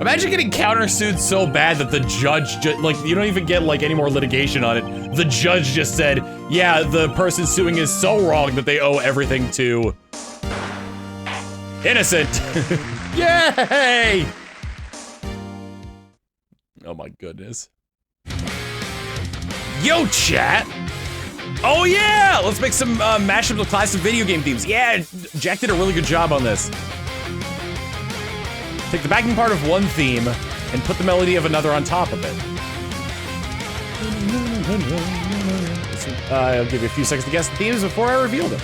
Imagine getting countersued so bad that the judge like, you don't even get, like, any more litigation on it. The judge just said, yeah, the person suing is so wrong that they owe everything to... innocent! Yay! Oh my goodness. Yo, chat! Oh yeah! Let's make some mashups with classic video game themes. Yeah, Jack did a really good job on this. Take the backing part of one theme and put the melody of another on top of it. I'll give you a few seconds to guess the themes before I reveal them.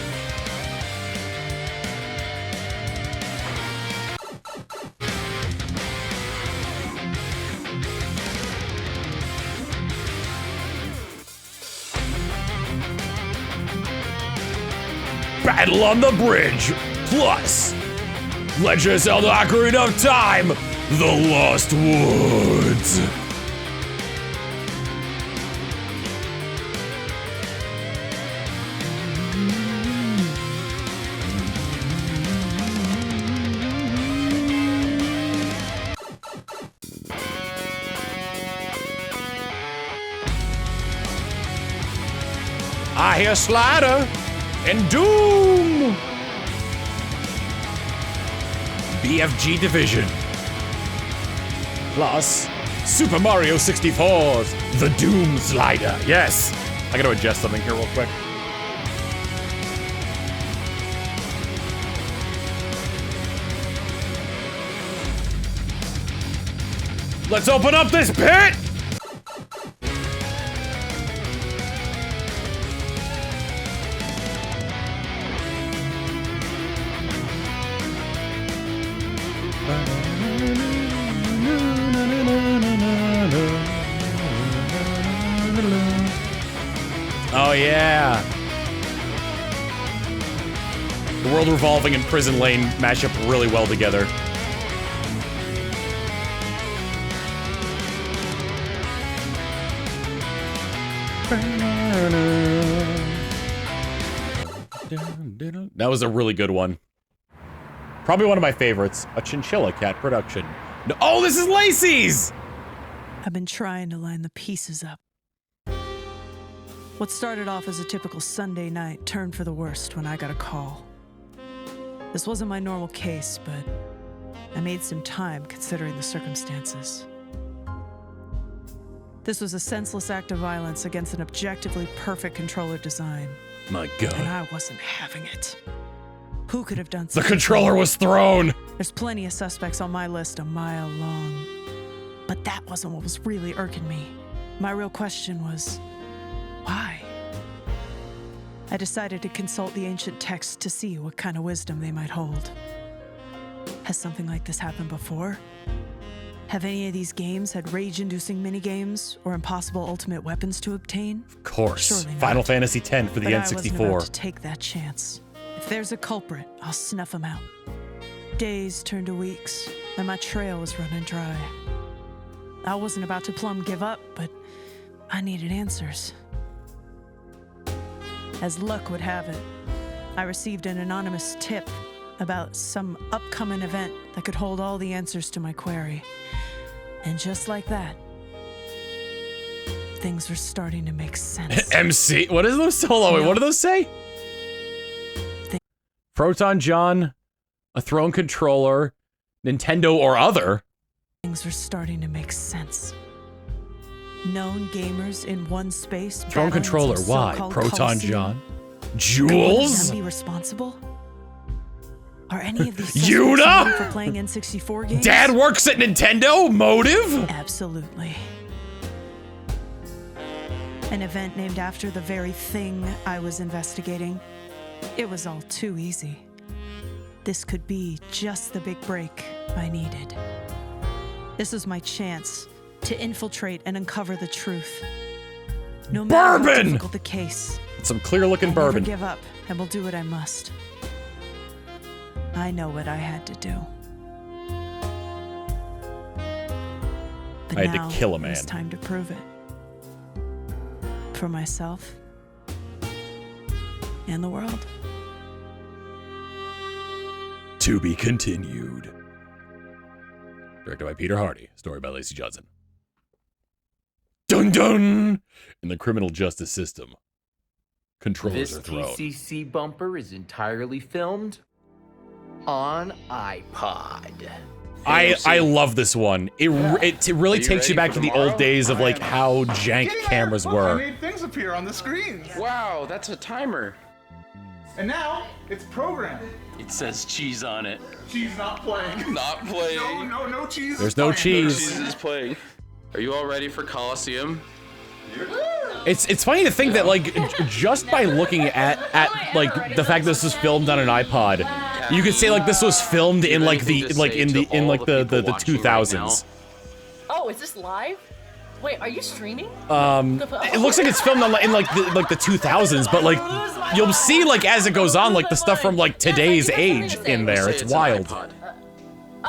Battle on the Bridge, plus Legend of Zelda Ocarina of Time, The Lost Woods. I hear Slider and Doom. BFG Division. Plus, Super Mario 64's The Doom Slider. Yes. I gotta adjust something here real quick. Let's open up this pit! Oh yeah. The World Revolving and Prison Lane mash up really well together. That was a really good one. Probably one of my favorites. A Chinchilla Cat production. No, oh, this is Lacey's! I've been trying to line the pieces up. What started off as a typical Sunday night turned for the worst when I got a call. This wasn't my normal case, but I made some time considering the circumstances. This was a senseless act of violence against an objectively perfect controller design. My God. And I wasn't having it. Who could have done The something? controller was thrown! There's plenty of suspects on my list a mile long. But that wasn't what was really irking me. My real question was, why? I decided to consult the ancient texts to see what kind of wisdom they might hold. Has something like this happened before? Have any of these games had rage-inducing minigames or impossible ultimate weapons to obtain? Of course. Surely not. Final Fantasy X for the But N64. I wasn't about to take that chance. If there's a culprit, I'll snuff him out. Days turned to weeks, and my trail was running dry. I wasn't about to plumb give up, but I needed answers. As luck would have it, I received an anonymous tip about some upcoming event that could hold all the answers to my query. And just like that, things were starting to make sense. MC, what is those? Hold on, wait, what do those say? Proton John, a throne controller, Nintendo or other. Things were starting to make sense. Known gamers in one space. Throne controller, why? Proton Coliseum. John. Could Jules? one of them be responsible? Are any of these Yuna? suspects known for playing N64 games? Dad works at Nintendo? Motive? Absolutely. An event named after the very thing I was investigating. It was all too easy. This could be just the big break I needed. This was my chance to infiltrate and uncover the truth. No matter how difficult the case. Some clear-looking I'll bourbon. never give up, and will do what I must. I know what I had to do. But I had now to kill a It man. was time to prove it. For myself and the world. To be continued. Directed by Peter Hardy. Story by Lacey Judson. Dun dun! In the criminal justice system, controllers This are thrown. TCC bumper is entirely filmed on iPod. I love this one. It really takes you back to the old days of like how jank cameras I were. made things appear on the screens. Wow, that's a timer. And now it's programmed. It says cheese on it. Cheese not playing. Not playing. No cheese. There's no cheese. Cheese is playing. Are you all ready for Coliseum? It's funny to think that like just by looking at like the fact this was filmed on an iPod, you could say like this was filmed in like the 2000s. Oh, is this live? Wait, are you streaming? It looks like it's filmed in like the 2000s, but like you'll see like as it goes on like the stuff from like today's age in there. It's wild.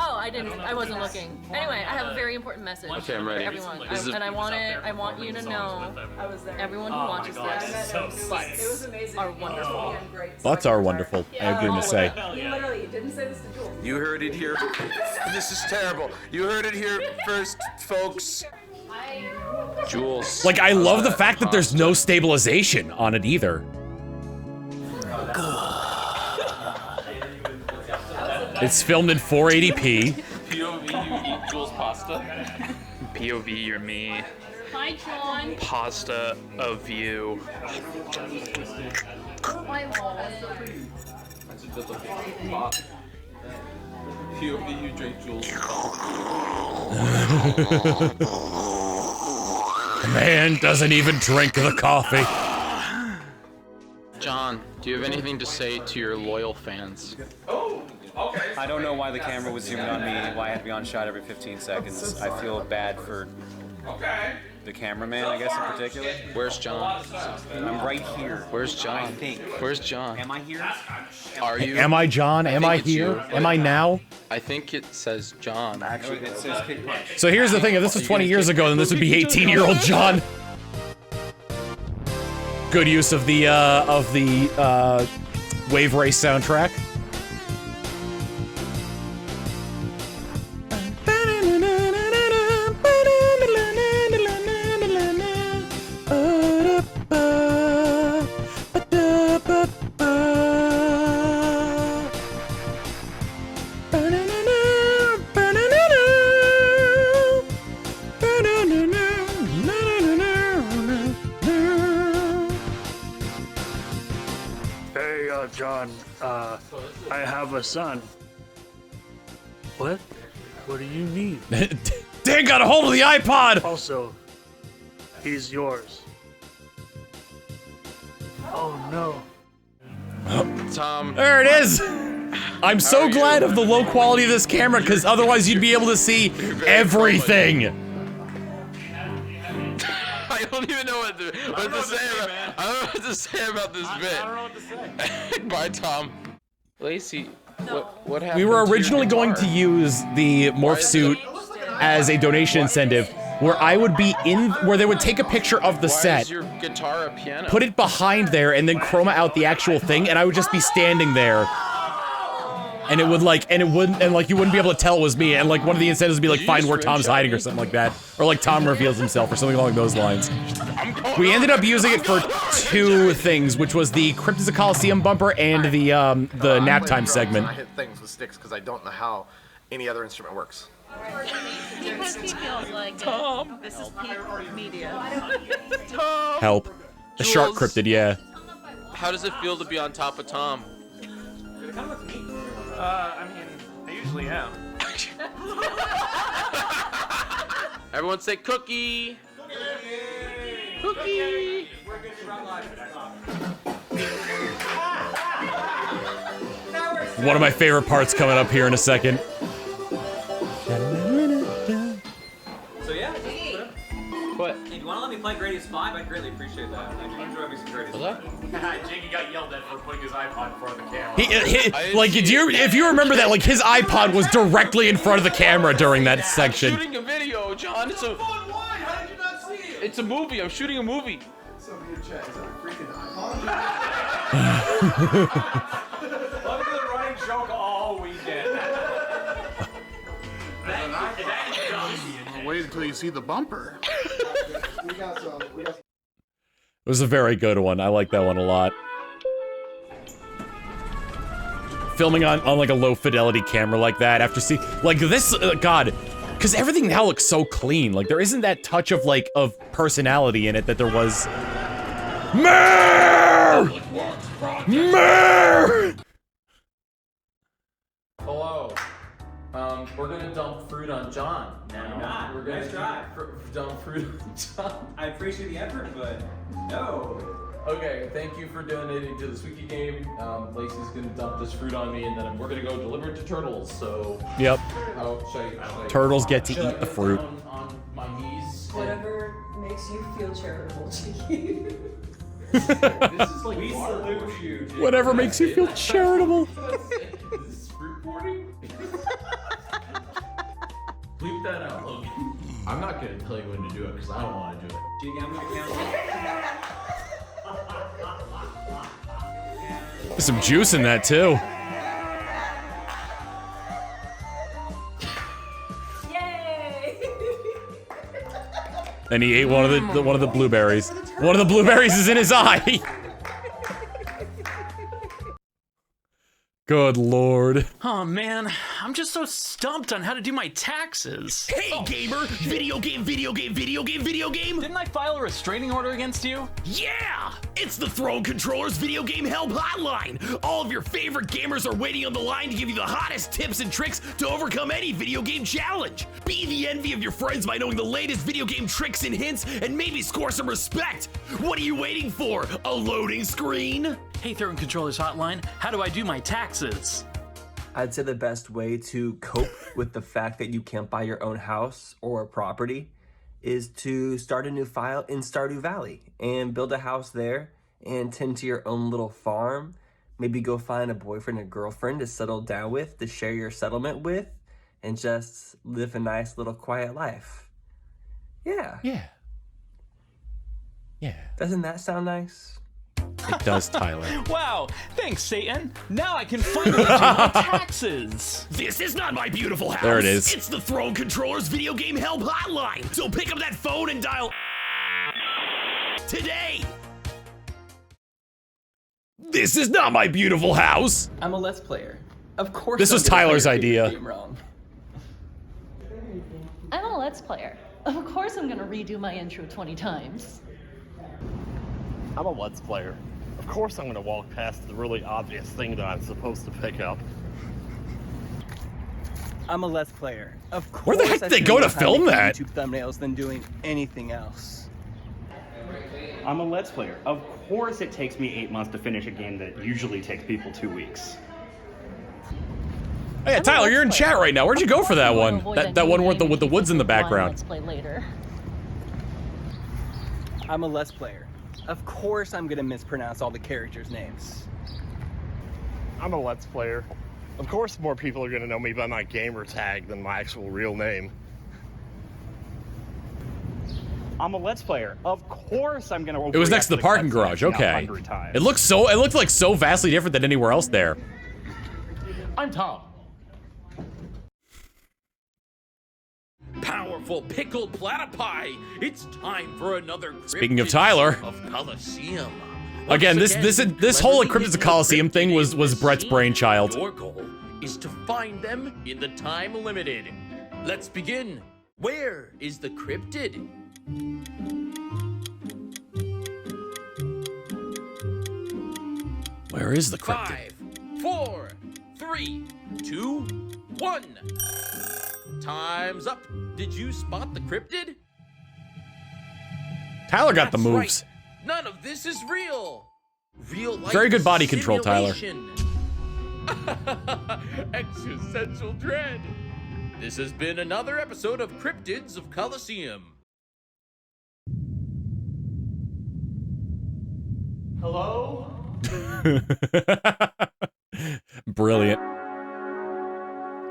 Oh, I wasn't looking. Anyway, I have a very important message Okay, I'm ready. for everyone. This is- I want you to know, everyone who watches this, butts are wonderful. Butts are wonderful. I agree to say. You literally didn't say this to Jules. You heard it here. This is terrible. You heard it here first, folks. Jules. Like I love the fact that there's no stabilization on it either. It's filmed in 480p. POV, you eat Jules pasta. POV, you're me. Hi, John. Pasta of you. I love it. POV, you drink Jules. The man doesn't even drink the coffee. John, do you have anything to say to your loyal fans? I don't know why the camera was zooming on me, why I had to be on shot every 15 seconds. I feel bad for the cameraman, I guess, in particular. Where's John? I'm right here. Where's John? I think. Where's John? Am I here? Are you? Am I John? Am think I it's here? you. Am I now? I think it says John. Actually, it says Kid Punch. So here's the thing, if this was 20 years ago, then this would be 18-year-old John. Good use of the Wave Race soundtrack. Hey, John, I have a son. What? What do you need? Dan got a hold of the iPod! Also, he's yours. Oh no. Tom. There it is! I'm so glad of the low quality of this camera, because otherwise you'd be able to see everything! I don't even know what to say about. I don't know what to say about this bit. I don't know what to say. Bye, Tom. Lacey, what happened? We were to your originally going to use the morph suit as a donation incentive, where I would be in, where they would take a picture of the Why set, is your guitar a piano? put it behind there, and then chroma out the actual thing, and I would just be standing there. And it would like, and you wouldn't be able to tell it was me, and like one of the incentives would be like, find where Tom's hiding or something like that. Or like Tom reveals himself or something along those lines. We ended up using it for two things, which was the Cryptids of Coliseum bumper and the nap time segment. I hit things with sticks because I don't know how any other instrument works. He feels like Tom. This is peak media. Tom. Help. A shark cryptid, yeah. How does it feel to be on top of Tom? I usually am. Everyone say cookie. Cookie. One of my favorite parts coming up here in a second. So yeah. What? Hey, do you want to let me play Gradius 5? I'd greatly appreciate that. I do enjoy me some Gradius 5. Jiggy got yelled at for putting his iPod in front of the camera. If you remember that, like his iPod was directly in front of the camera during that section. I'm shooting a video, John. It's a. Why? How did you not see it? It's a movie. I'm shooting a movie. Somebody in chat. Is that a freaking iPod? I've been running joke all weekend. Wait until you see the bumper. It was a very good one. I like that one a lot. Filming on like a low fidelity camera like that after like this, God, because everything now looks so clean. Like there isn't that touch of like of personality in it that there was. Mer! Hello. We're gonna dump fruit on John now. We're gonna dump fruit on John. I appreciate the effort, but no. Okay, thank you for donating to the Squeaky game. Lacey's gonna dump this fruit on me, and then we're gonna go deliver it to turtles. So. Yep. Should I Turtles get to eat the fruit. On my knees. Whatever makes you feel charitable, Cheeky. This is like we salute you. Jake. Whatever makes you feel charitable. Is this fruit boarding? Bleep that out, Logan. I'm not gonna tell you when to do it because I don't want to do it. Jiggy, I'm gonna count. There's some juice in that too. Yay! And he ate one of the blueberries. One of the blueberries is in his eye. Good lord. Oh man, I'm just so stumped on how to do my taxes. Hey, gamer! Video game! Didn't I file a restraining order against you? Yeah! It's the Throne Controllers Video Game Help Hotline! All of your favorite gamers are waiting on the line to give you the hottest tips and tricks to overcome any video game challenge. Be the envy of your friends by knowing the latest video game tricks and hints, and maybe score some respect. What are you waiting for? A loading screen? Hey, Throne Controllers Hotline, how do I do my taxes? I'd say the best way to cope with the fact that you can't buy your own house or property is to start a new file in Stardew Valley and build a house there and tend to your own little farm. Maybe go find a boyfriend or girlfriend to settle down with, to share your settlement with, and just live a nice little quiet life. Yeah. Yeah. Yeah. Doesn't that sound nice? It does, Tyler. Wow, thanks, Satan. Now I can finally do my taxes. This is not my beautiful house. There it is. It's the Throne Controllers Video Game Help Hotline. So pick up that phone and dial today. This is not my beautiful house. I'm a Let's Player. Of course. This was Tyler's idea. I'm a Let's Player. Of course I'm gonna redo my intro 20 times. I'm a Let's Player. Of course I'm gonna walk past the really obvious thing that I'm supposed to pick up. I'm a Let's Player. Of course. Where the heck did they go to film that? YouTube thumbnails than doing anything else. I'm a Let's Player. Of course it takes me 8 months to finish a game that usually takes people 2 weeks. Oh yeah, Tyler, you're in chat right now. Where'd you go for that one? That one with the woods in the background. Let's play later. I'm a Let's Player. Of course I'm gonna mispronounce all the characters' names. I'm a Let's Player. Of course more people are gonna know me by my gamer tag than my actual real name. I'm a Let's Player. Of course I'm gonna. It was next to the parking garage. Okay. It looked like so vastly different than anywhere else there. I'm Tom. Powerful pickled platypi. It's time for another. Speaking of Tyler. Of Coliseum. Again, this whole Cryptids of Coliseum thing was Brett's brainchild. Your goal is to find them in the time limited. Let's begin. Where is the cryptid? Where is the cryptid? 5, 4, 3, 2, 1. Time's up. Did you spot the cryptid? Tyler got the moves. Right. None of this is real. Real life. Very good body control, Tyler. Existential dread. This has been another episode of Cryptids of Coliseum. Hello? Brilliant.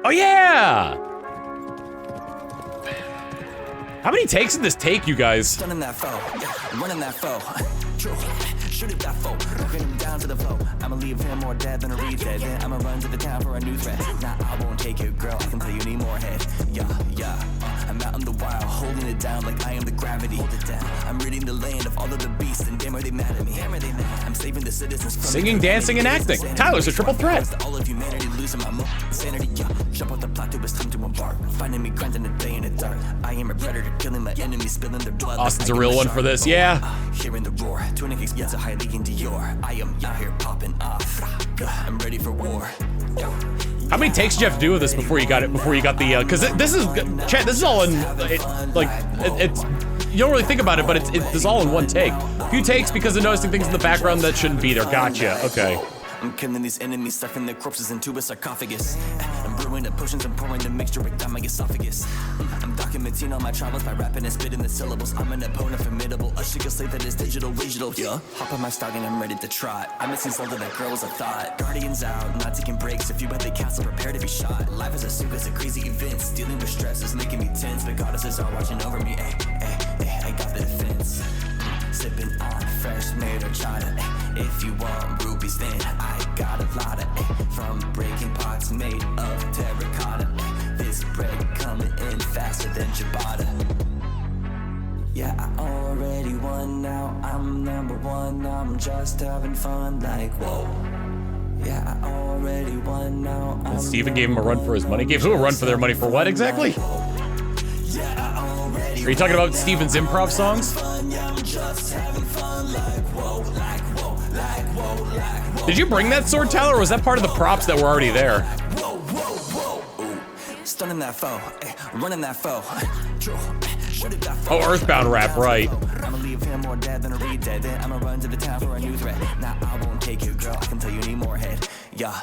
Oh yeah! How many takes in this take, you guys? Stunning that foe, running that foe. True, shoot at that foe, bring him down to the flow. I'ma leave him more dead than a retread. Then I'ma run to the town for a new threat. Nah, I won't take it, girl. I can tell you need more head. Yeah. I'm out in the wild, holding it down like I am the gravity. Hold it down. I'm ridding the land of all of the beasts, and damn are they mad at me. I'm saving the citizens from Singing, dancing, and acting. Tyler's a triple threat. All of humanity losing my sanity. Yeah, jump off the plateau, it's time to embark. Finding me grinding a day in the dark. I am a predator, killing my enemies, spilling their blood. Austin's a real one for this, yeah. Hearing the roar, twinning expense a highly in Dior. I am out here popping off. I'm ready for war. How many takes did you have to do with this before you got it? Before you got the? Because this is, chat. This is all in, it's. You don't really think about it, but it's all in one take. A few takes because of noticing things in the background that shouldn't be there. Gotcha. Okay. I'm killing these enemies, stuffing their corpses into a sarcophagus. I'm brewing the potions and pouring the mixture right down my esophagus. I'm documenting all my travels by rapping and spitting the syllables. I'm an opponent formidable, a chic slave that is digital. Yeah. Hop on my stallion, I'm ready to trot. I'm missing soul to that girl was a thought. Guardians out, not taking breaks. If you at the castle, prepare to be shot. Life is a series of crazy events. Dealing with stress is making me tense, but goddesses are watching over me. I got the defense. Sipping on fresh made horchata. If you want rubies, then I got a lot of from breaking pots made of terracotta. This bread coming in faster than ciabatta. Yeah, I already won now. I'm number one. I'm just having fun. Like whoa. Yeah, I already won now. And Steven gave him a run for his money. Gave who a run for their money for what exactly? Are you talking about Steven's improv songs? Did you bring that sword, Tyler, or was that part of the props that were already there? Stunning that foe, running that foe. Oh, Earthbound rap, right. I'ma leave him more dead than a re-dead. Then I'ma run to the town for a new threat. Nah, I won't take it, girl. I can tell you need more head. Yeah.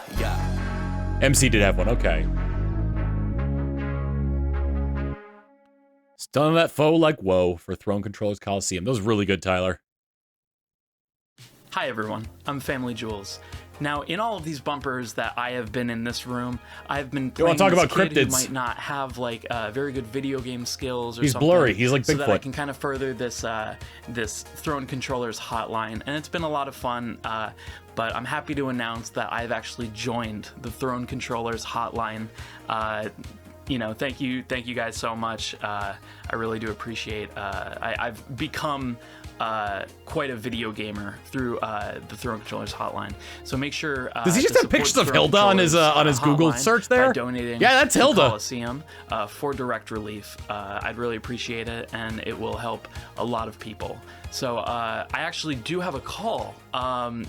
MC did have one, okay. Stun that foe like whoa for Throne Controllers Coliseum. That was really good, Tyler. Hi everyone, I'm Family Jules. Now, in all of these bumpers that I have been in this room, I've been playing talk this about kid who Cryptids. might not have like very good video game skills or He's something. blurry. He's like so that I Bigfoot. can kind of further this this Throne Controllers Hotline, and it's been a lot of fun. But I'm happy to announce that I've actually joined the Throne Controllers Hotline. You know, thank you guys so much. I really do appreciate. I've become quite a video gamer through the Throne Controllers Hotline. So make sure. Does he just to have pictures support of Throne Hilda on his Controllers Google Hotline search there? By donating Yeah, that's to the Hilda. Coliseum for direct relief. I'd really appreciate it, and it will help a lot of people. So I actually do have a call.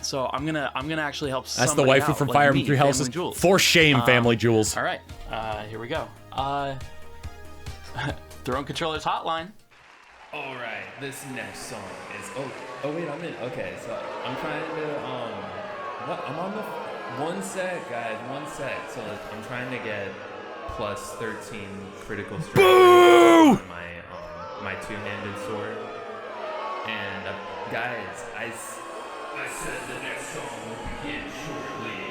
So I'm gonna actually help. That's the waifu out, from like Fire me, Emblem Three Houses. Family Jewels. For shame, Family Jewels. All right, here we go. Throne Controllers Hotline. All right, this next song is oh wait, I'm in. Okay, so I'm trying to I'm on the one sec, guys, one sec. So I'm trying to get plus 13 critical strike on my two-handed sword. And guys, I said the next song will begin shortly.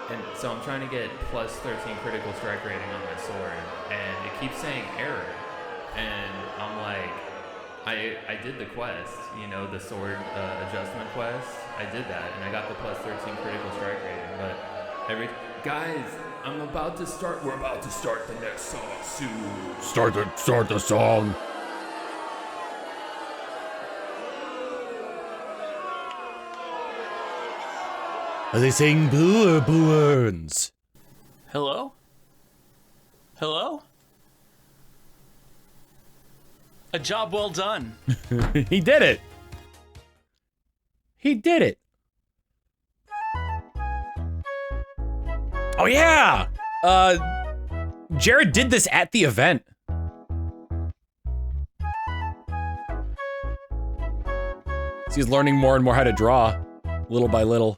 And so I'm trying to get plus 13 critical strike rating on my sword, and it keeps saying error. And I'm like, I did the quest, you know, the sword adjustment quest. I did that, and I got the plus 13 critical strike rating. But guys, we're about to start the next song soon. Start the song. Are they saying burns? Hello? Hello? A job well done. He did it. He did it. Oh yeah. Jared did this at the event. So he's learning more and more how to draw, little by little.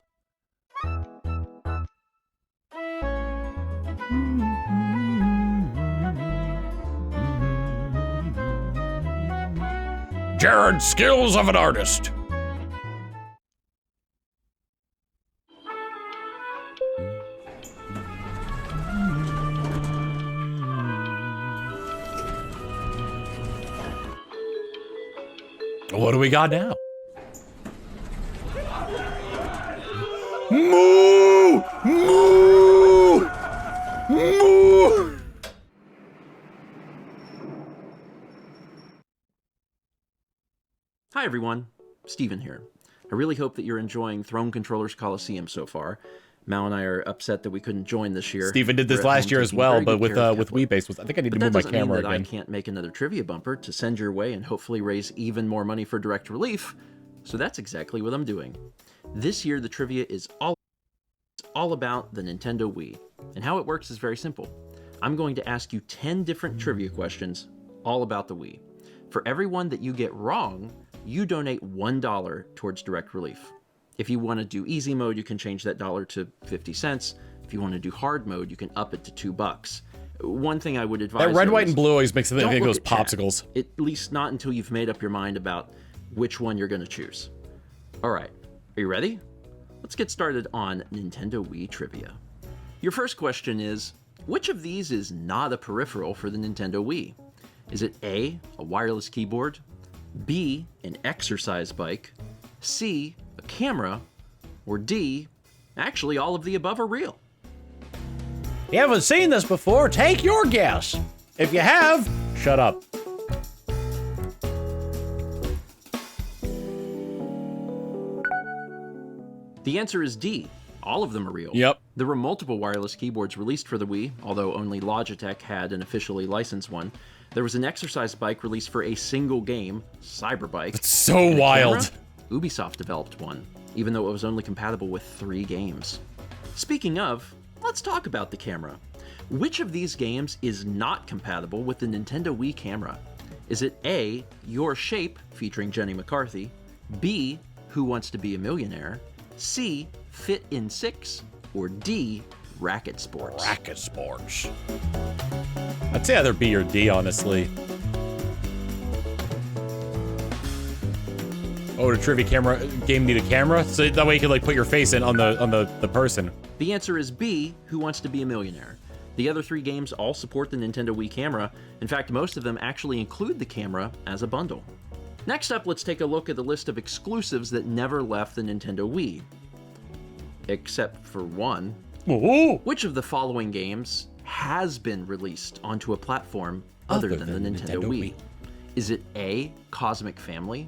Jared's skills of an artist. What do we got now? Moo! Moo! Moo! Hi everyone, Steven here. I really hope that you're enjoying Throne Controllers Coliseum so far. Mal and I are upset that we couldn't join this year. Steven did this last year as well, but with Wii-based. I think I need to move my camera again. That again. I can't make another trivia bumper to send your way and hopefully raise even more money for direct relief. So that's exactly what I'm doing. This year the trivia is all about the Nintendo Wii. And how it works is very simple. I'm going to ask you 10 different trivia questions all about the Wii. For every one that you get wrong, you donate $1 towards direct relief. If you want to do easy mode, you can change that dollar to 50 cents. If you want to do hard mode, you can up it to $2. One thing I would advise... That red, white, and blue always makes me think of those chat. popsicles. At least not until you've made up your mind about which one you're going to choose. All right, are you ready? Let's get started on Nintendo Wii trivia. Your first question is, which of these is not a peripheral for the Nintendo Wii? Is it A, a wireless keyboard, B, an exercise bike, C, a camera, or D, actually all of the above are real? You haven't seen this before? Take your guess. If you have, shut up. The answer is D. All of them are real. Yep. There were multiple wireless keyboards released for the Wii, although only Logitech had an officially licensed one. There was an exercise bike released for a single game, Cyberbike. That's so wild. Ubisoft developed one, even though it was only compatible with 3 games. Speaking of, let's talk about the camera. Which of these games is not compatible with the Nintendo Wii camera? Is it A, Your Shape, featuring Jenny McCarthy, B, Who Wants to Be a Millionaire, C, Fit in 6, or D, Racket Sports? Racket Sports. I'd say either B or D, honestly. Oh, the trivia camera game need a camera? So that way you can like put your face in on the person. The answer is B, Who Wants to Be a Millionaire. The other 3 games all support the Nintendo Wii camera. In fact, most of them actually include the camera as a bundle. Next up, let's take a look at the list of exclusives that never left the Nintendo Wii. Except for one. Ooh. Which of the following games has been released onto a platform other than the Nintendo Wii? Is it A, Cosmic Family,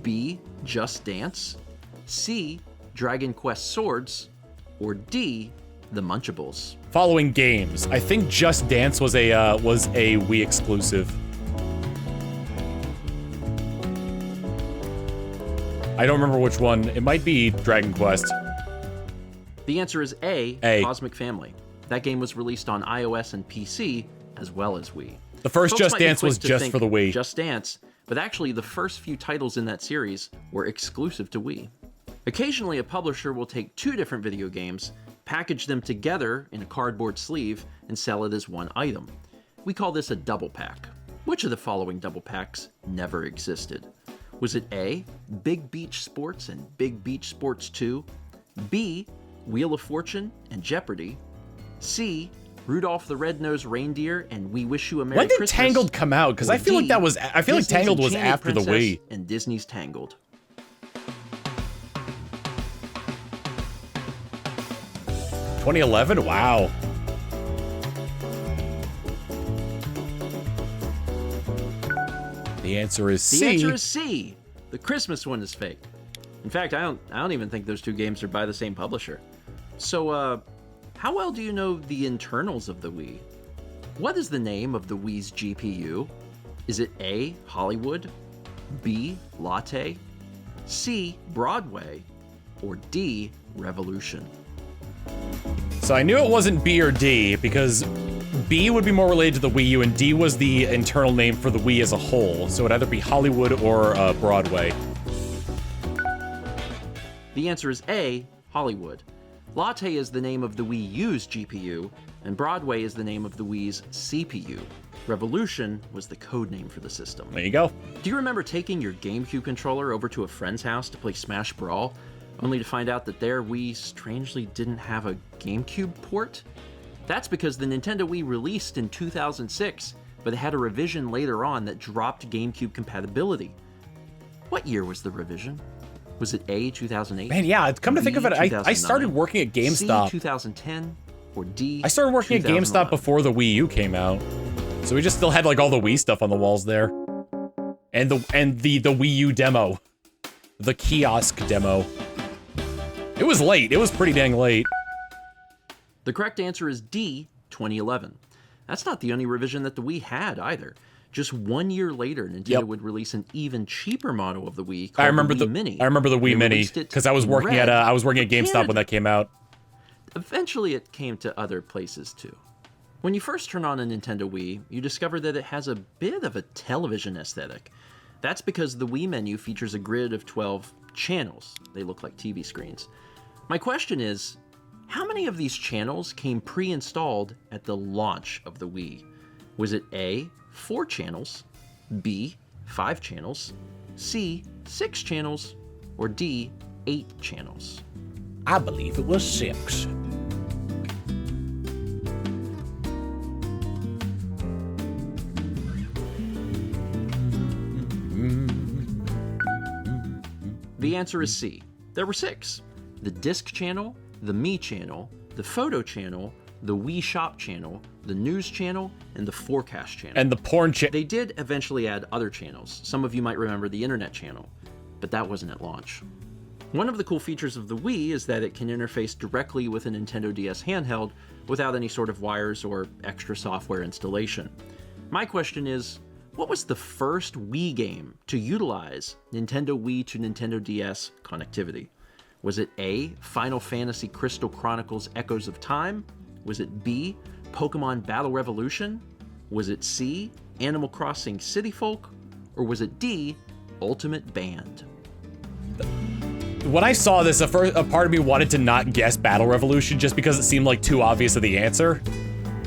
B, Just Dance, C, Dragon Quest Swords, or D, The Munchables? Following games. I think Just Dance was a Wii exclusive. I don't remember which one. It might be Dragon Quest. The answer is A, Cosmic Family. That game was released on iOS and PC, as well as Wii. The first Folks Just might be Dance quick was to just think for the Wii. Just Dance, but actually the first few titles in that series were exclusive to Wii. Occasionally, a publisher will take 2 different video games, package them together in a cardboard sleeve, and sell it as one item. We call this a double pack. Which of the following double packs never existed? Was it A, Big Beach Sports and Big Beach Sports 2, B, Wheel of Fortune and Jeopardy, C, Rudolph the Red-Nosed Reindeer and We Wish You a Merry When did Christmas, Tangled come out? Because I feel like that was. I feel like Disney's Tangled was Enchanted after the Princess Wii. and Disney's Tangled. $2011? Wow. The answer is C. The answer is C. The Christmas one is fake. In fact, I don't even think those 2 games are by the same publisher. So, how well do you know the internals of the Wii? What is the name of the Wii's GPU? Is it A, Hollywood, B, Latte, C, Broadway, or D, Revolution? So I knew it wasn't B or D because B would be more related to the Wii U and D was the internal name for the Wii as a whole. So it'd either be Hollywood or Broadway. The answer is A, Hollywood. Latte is the name of the Wii U's GPU, and Broadway is the name of the Wii's CPU. Revolution was the code name for the system. There you go. Do you remember taking your GameCube controller over to a friend's house to play Smash Brawl, only to find out that their Wii strangely didn't have a GameCube port? That's because the Nintendo Wii released in 2006, but it had a revision later on that dropped GameCube compatibility. What year was the revision? Was it A, 2008? Man, yeah, come to think of it, I 2009, started working at GameStop. C, 2010, or D, I started working at GameStop before the Wii U came out. So we just still had like all the Wii stuff on the walls there. And the Wii U demo. The kiosk demo. It was late. It was pretty dang late. The correct answer is D, 2011. That's not the only revision that the Wii had either. Just 1 year later, Nintendo would release an even cheaper model of the Wii called I remember the Wii Mini. I remember the Wii Mini because I was working at GameStop when that came out. Eventually, it came to other places too. When you first turn on a Nintendo Wii, you discover that it has a bit of a television aesthetic. That's because the Wii menu features a grid of 12 channels. They look like TV screens. My question is, how many of these channels came pre-installed at the launch of the Wii? Was it A, 4 channels, B, 5 channels, C, 6 channels, or D, 8 channels? I believe it was 6. The answer is C. There were 6. The Disc channel, the Me channel, the Photo channel, the Wii Shop channel, the News channel, and the Forecast channel. And the Porn channel. They did eventually add other channels. Some of you might remember the Internet channel, but that wasn't at launch. One of the cool features of the Wii is that it can interface directly with a Nintendo DS handheld without any sort of wires or extra software installation. My question is, what was the first Wii game to utilize Nintendo Wii to Nintendo DS connectivity? Was it A, Final Fantasy Crystal Chronicles Echoes of Time? Was it B, Pokemon Battle Revolution? Was it C, Animal Crossing City Folk? Or was it D, Ultimate Band? When I saw this, a part of me wanted to not guess Battle Revolution just because it seemed like too obvious of the answer.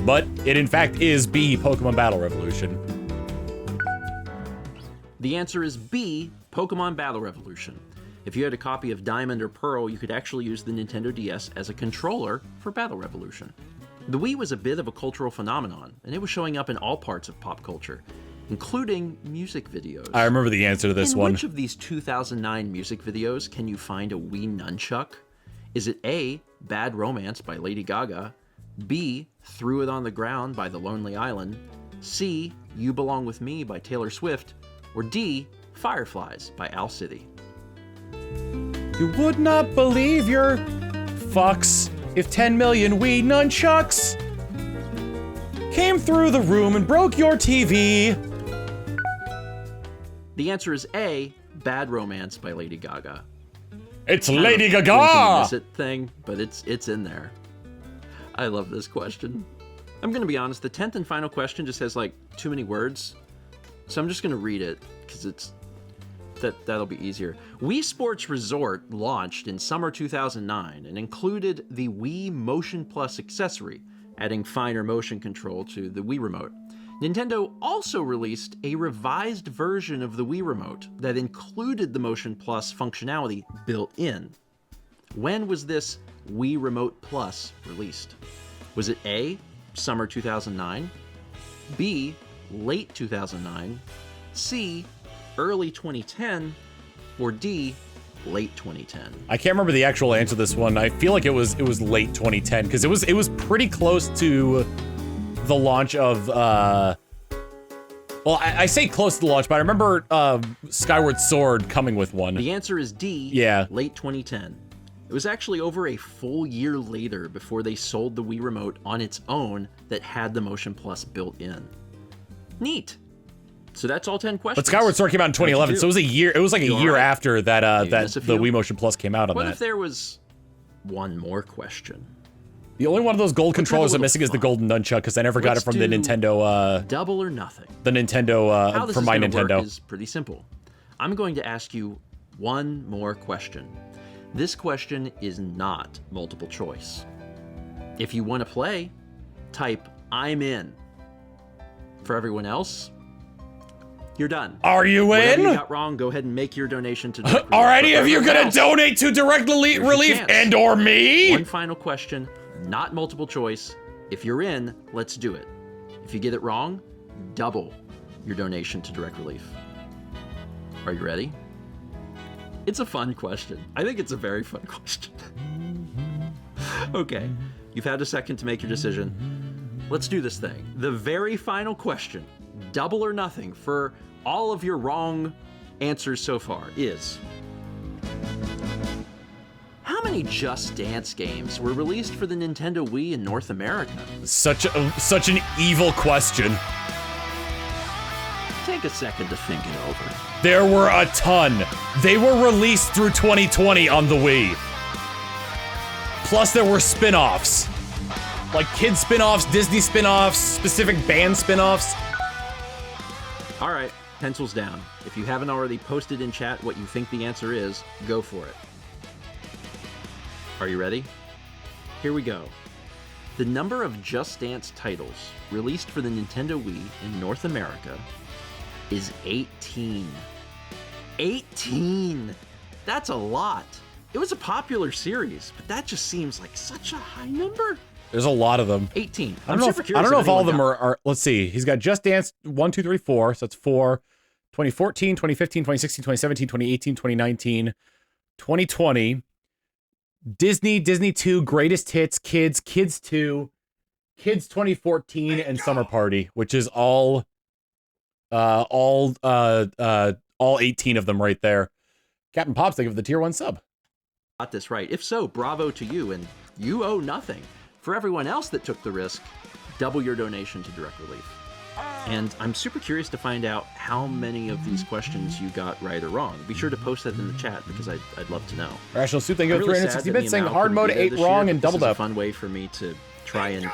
But it in fact is B, Pokemon Battle Revolution. The answer is B, Pokemon Battle Revolution. If you had a copy of Diamond or Pearl, you could actually use the Nintendo DS as a controller for Battle Revolution. The Wii was a bit of a cultural phenomenon, and it was showing up in all parts of pop culture, including music videos. I remember the answer to this one. In which of these 2009 music videos can you find a Wii nunchuck? Is it A, Bad Romance by Lady Gaga, B, Threw It on the Ground by The Lonely Island, C, You Belong With Me by Taylor Swift, or D, Fireflies by Owl City? You would not believe your fucks if 10 million Wii nunchucks came through the room and broke your TV. The answer is A, Bad Romance by Lady Gaga. It's Lady Gaga! Blinking miss it thing, but it's in there. I love this question. I'm gonna be honest, the 10th and final question just has like too many words, so I'm just gonna read it because that'll be easier. Wii Sports Resort launched in summer 2009 and included the Wii Motion Plus accessory, adding finer motion control to the Wii Remote. Nintendo also released a revised version of the Wii Remote that included the Motion Plus functionality built in. When was this Wii Remote Plus released? Was it A, summer 2009, B, late 2009, C, early 2010, or D, late 2010? I can't remember the actual answer to this one. I feel like it was late 2010 because it was pretty close to the launch of well, I say close to the launch, but I remember Skyward Sword coming with one. The answer is D, yeah, late 2010. It was actually over a full year later before they sold the Wii Remote on its own that had the Motion Plus built in. Neat. So that's all 10 questions. But Skyward Sword came out in 2011, so it was a year. It was like a year after that the Wii Motion Plus came out on that. What if there was one more question? The only one of those gold controllers I'm missing is the golden nunchuck because I never got it from the Nintendo. Double or nothing. The Nintendo from my Nintendo. Is pretty simple. I'm going to ask you one more question. This question is not multiple choice. If you want to play, type "I'm in." For everyone else, you're done. Are you Whatever in? you got wrong, go ahead and make your donation to Direct Relief. Are any of you gonna donate to Direct Relief and or me? One final question, not multiple choice. If you're in, let's do it. If you get it wrong, double your donation to Direct Relief. Are you ready? It's a fun question. I think it's a very fun question. Okay, you've had a second to make your decision. Let's do this thing. The very final question, double or nothing for all of your wrong answers so far is, how many Just Dance games were released for the Nintendo Wii in North America? Such an evil question. Take a second to think it over. There were a ton. They were released through 2020 on the Wii. Plus there were spin-offs. Like kid spin-offs, Disney spin-offs, specific band spin-offs. All right, pencils down. If you haven't already posted in chat what you think the answer is, go for it. Are you ready? Here we go. The number of Just Dance titles released for the Nintendo Wii in North America is 18. 18! That's a lot. It was a popular series, but that just seems like such a high number. There's a lot of them. 18. I don't know if all of them are, let's see. He's got Just Dance 1, 2, 3, 4. So that's 4. 2014, 2015, 2016, 2017, 2018, 2019, 2020. Disney, Disney 2, Greatest Hits, Kids, Kids 2, Kids 2014, and Summer Party, which is all 18 of them right there. Captain Pops, thank you for the tier 1 sub. Got this right. If so, bravo to you, and you owe nothing. For everyone else that took the risk, double your donation to Direct Relief. And I'm super curious to find out how many of these questions you got right or wrong. Be sure to post that in the chat because I'd love to know. Rational Soup, thank you for 360 bits, saying hard mode 8 wrong and doubled up. It's a fun way for me to try and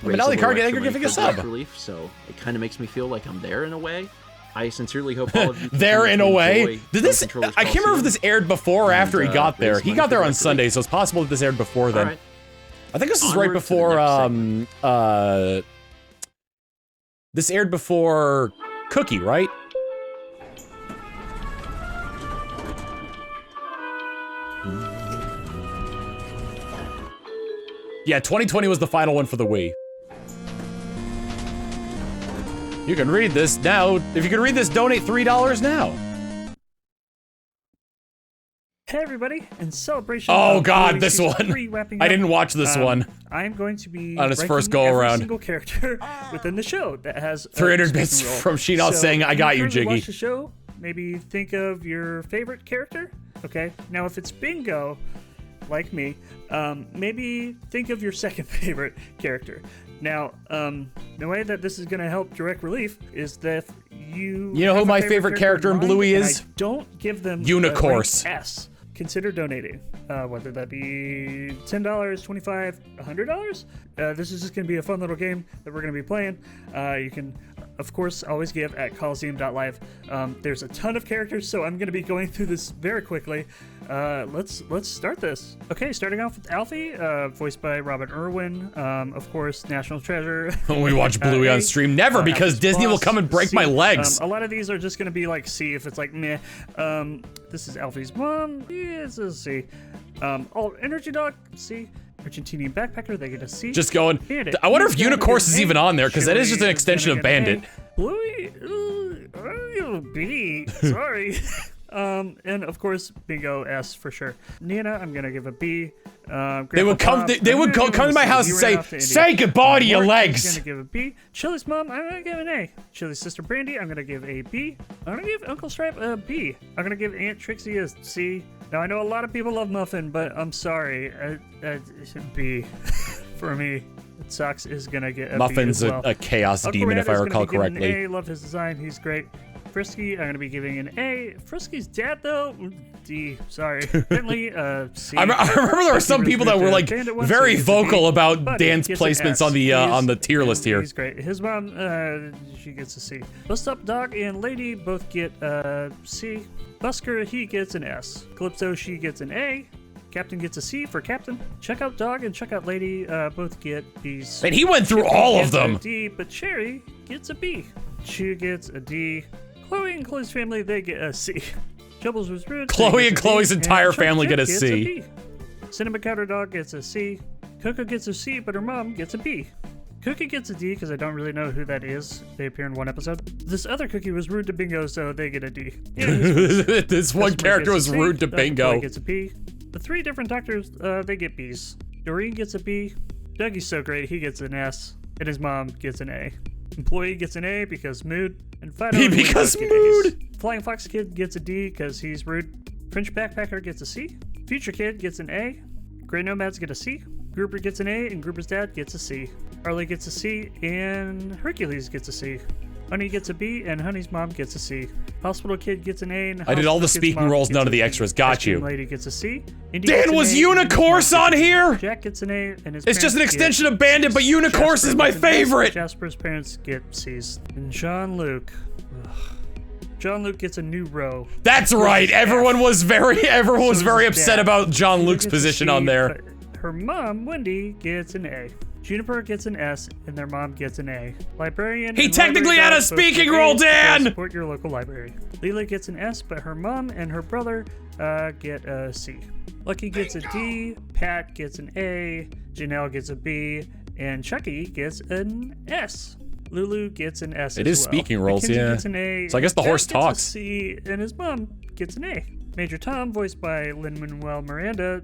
raise a little extra money for sub. Direct Relief, so it kind of makes me feel like I'm there in a way. I sincerely hope all of you there in a way. Did this? I can't remember if this aired before or after he got there. He got there on Sunday, so it's possible that this aired before then. Right. I think this is right before this aired before Cookie, right? Yeah, 2020 was the final one for the Wii. You can read this now. If you can read this, donate $3 now. Hey everybody, in celebration Oh of God, Bluey this Season one. 3 wrapping I up, didn't watch this one. I'm going to be On its first ranking go every around. single character within the show that has 300 bits from Sheena saying, "I got you, if you've Jiggy." watched the show, maybe think of your favorite character. Okay, now if it's bingo, like me, maybe think of your second favorite character. Now, the way that this is going to help Direct Relief is that you know who my favorite character in Bluey is? I don't give them Unicorse. S. Consider donating, whether that be $10, $25, $100. This is just going to be a fun little game that we're going to be playing. You can, of course, always give at Coliseum.live. There's a ton of characters, so I'm going to be going through this very quickly. Let's start this. Okay, starting off with Alfie, voiced by Robin Irwin. Of course, National Treasure. When we watch Bluey on stream, never, because Alfie's Disney will boss, come and break C. my legs. A lot of these are just going to be like C if it's like meh. This is Alfie's mom. Yeah, it's a C. All Energy Dog, C. Argentinian Backpacker, they get a C. Just going. I wonder if Unicorse is even on there, because that is just an extension of Bandit. Bluey, I give a B. Sorry. And of course, Bingo S for sure. Nina, I'm gonna give a B. They would come. They would come to my house and say goodbye to your legs." I'm gonna give a B. Chili's mom, I'm gonna give an A. Chili's sister Brandy, I'm gonna give a B. I'm gonna give Uncle Stripe a B. I'm gonna give Aunt Trixie a C. Now I know a lot of people love Muffin, but I'm sorry, B for me. Sox is gonna get a Muffin's B as well. a chaos Uncle demon, Red if I is recall gonna be given correctly. an A. Love his design, he's great. Frisky, I'm gonna be giving an A. Frisky's dad though, D. Sorry. Bentley, C. I remember there were some people that were like very vocal about dance placements on the tier list here. He's great. His mom, she gets a C. Bust Up Dog and Lady both get C. Busker, he gets an S. Calypso, she gets an A. Captain gets a C for Captain. Checkout Dog and Checkout Lady both get B's. And he went through all of them. A D, but Cherry gets a B. Chew gets a D. Chloe and Chloe's family, they get a C. Jubbles was rude. Chloe and Chloe's entire family get a C. Cinnamon Counter Dog gets a C. Coco gets a C, but her mom gets a B. Cookie gets a D because I don't really know who that is. They appear in one episode. This other cookie was rude to Bingo, so they get a D. This one character was rude to Bingo. Gets a B. The 3 different doctors, they get Bs. Doreen gets a B. Dougie's so great, he gets an S. And his mom gets an A. Employee gets an A because mood. And Fido because mood! Flying Fox Kid gets a D because he's rude. French Backpacker gets a C. Future Kid gets an A. Grey Nomads get a C. Grouper gets an A, and Grouper's dad gets a C. Harley gets a C, and Hercules gets a C. Honey gets a B, and Honey's mom gets a C. Hospital Kid gets an A, and I did all the speaking roles, none of the extras. Got you. Lady gets a C. Dan, was Unicourse on here? Jack gets an A, and his It's just an extension of Bandit, but Unicourse is my favorite. Jasper's parents get C's. And Jean-Luc. Jean-Luc gets a new row. That's right. Everyone was very upset about Jean-Luc's position on there. Her mom, Wendy, gets an A. Juniper gets an S, and their mom gets an A. Librarian. He technically had a speaking role, Dan! Support your local library. Leela gets an S, but her mom and her brother get a C. Lucky gets a D. Pat gets an A. Janelle gets a B. And Chucky gets an S. Lulu gets an S. It is speaking roles, yeah. Gets an A. So I guess the horse talks. Gets a C, and his mom gets an A. Major Tom, voiced by Lin-Manuel Miranda,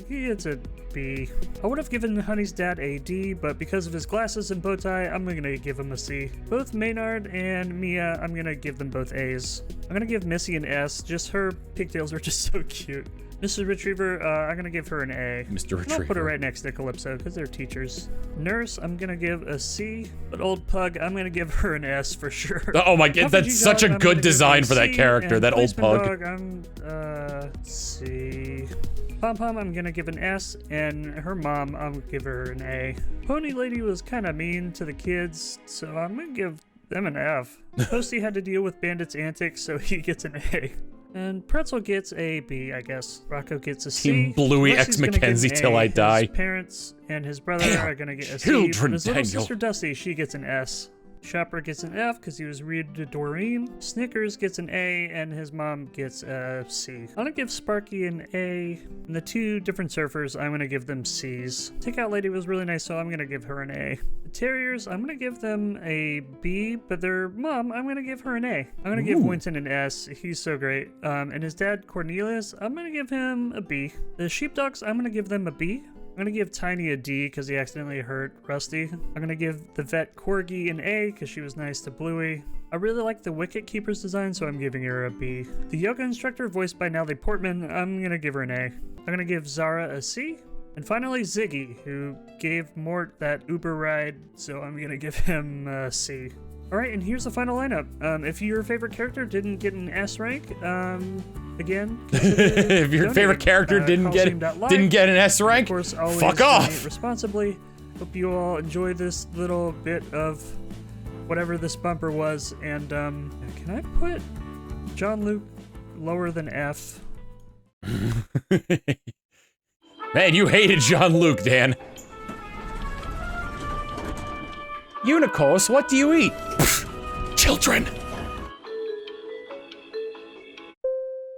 he gets a B. I would have given Honey's dad a D, but because of his glasses and bow tie, I'm gonna give him a C. Both Maynard and Mia, I'm gonna give them both A's. I'm gonna give Missy an S, just her pigtails are just so cute. Mrs. Retriever, I'm gonna give her an A. Mr. And I'll put her Retriever. right next to Calypso, because they're teachers. Nurse, I'm gonna give a C, but Old Pug, I'm gonna give her an S for sure. Oh my god, that's such a good design for that character, that Old Pug. Dog, I'm, C. Pom Pom, I'm gonna give an S, and her mom, I'm gonna give her an A. Pony Lady was kind of mean to the kids, so I'm gonna give them an F. Posty had to deal with Bandit's antics, so he gets an A. And Pretzel gets a B, I guess. Rocco gets a C. Team Bluey X Mackenzie till I die. His parents and his brother are gonna get a C. Children, And his little Daniel. sister Dusty, she gets an S. Shopper gets an F because he was rude to Doreen. Snickers gets an A, and his mom gets a C. I'm gonna give Sparky an A. And the 2 different surfers, I'm gonna give them C's. Takeout Lady was really nice, so I'm gonna give her an A. The Terriers, I'm gonna give them a B, but their mom, I'm gonna give her an A. I'm gonna give Winton an S. He's so great. And his dad, Cornelius, I'm gonna give him a B. The Sheepdogs, I'm gonna give them a B. I'm gonna give Tiny a D because he accidentally hurt Rusty. I'm gonna give the vet Corgi an A because she was nice to Bluey. I really like the Wicket Keeper's design, so I'm giving her a B. The yoga instructor, voiced by Natalie Portman, I'm gonna give her an A. I'm gonna give Zara a C. And finally, Ziggy, who gave Mort that Uber ride, so I'm gonna give him a C. Alright, and here's the final lineup. If your favorite character didn't get an S rank, again, If your favorite character didn't get an S rank, of course, always fuck donate off. responsibly. Hope you all enjoy this little bit of whatever this bumper was. And can I put Jean-Luc lower than F? Man, you hated Jean-Luc, Dan. Unicourse, what do you eat? Children.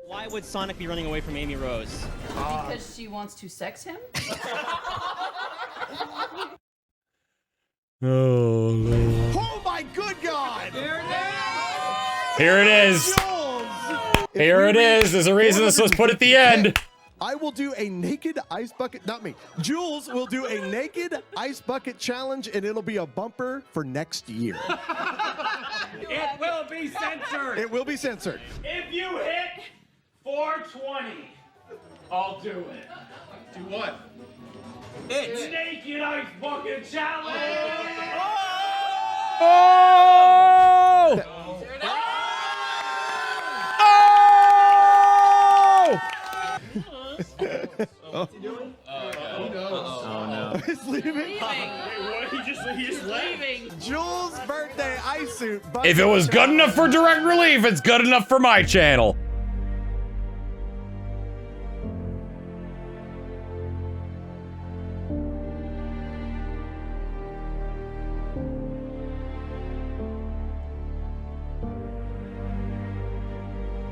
Why would Sonic be running away from Amy Rose? Because she wants to sex him? Oh, Lord. Oh my good God! Here it is. Here it is. There's a reason this was put at the end. I will do a naked ice bucket, not me. Jules will do a naked ice bucket challenge, and it'll be a bumper for next year. It will be censored. It will be censored. If you hit 420, I'll do it. Do what? It's naked ice bucket challenge. Oh! Oh no. He's leaving. He just leaving. Jules' birthday ice suit. If it was good enough for Direct Relief, it's good enough for my channel.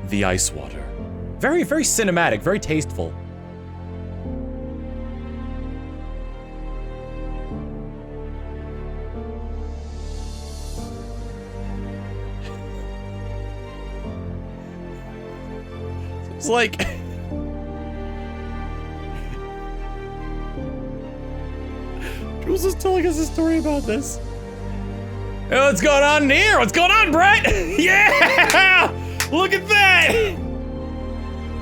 The ice water. Very, very cinematic, very tasteful. It's like... Jules is telling us a story about this. Hey, what's going on here? What's going on, Brett? Yeah! Look at that!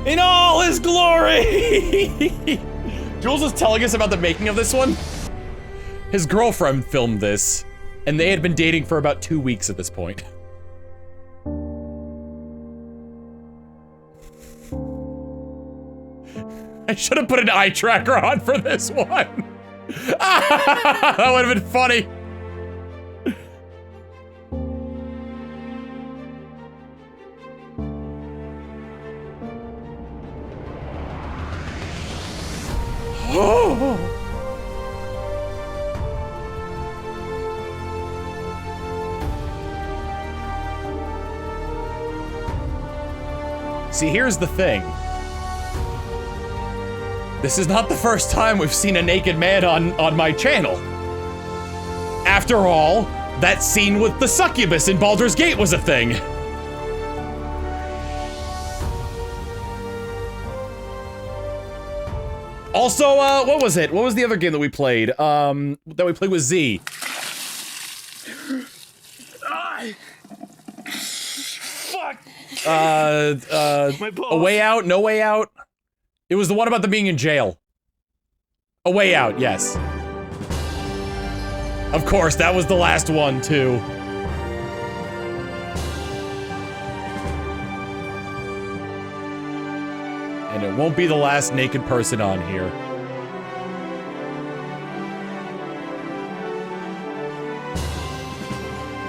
In all his glory! Jules is telling us about the making of this one. His girlfriend filmed this, and they had been dating for about 2 weeks at this point. I should have put an eye tracker on for this one. That would have been funny. Oh. See, here's the thing. This is not the first time we've seen a naked man on my channel. After all, that scene with the succubus in Baldur's Gate was a thing. Also, what was it? What was the other game that we played? That we played with Z? Fuck! A Way Out? No Way Out? It was the one about them being in jail. A Way Out, yes. Of course, that was the last one, too. And it won't be the last naked person on here.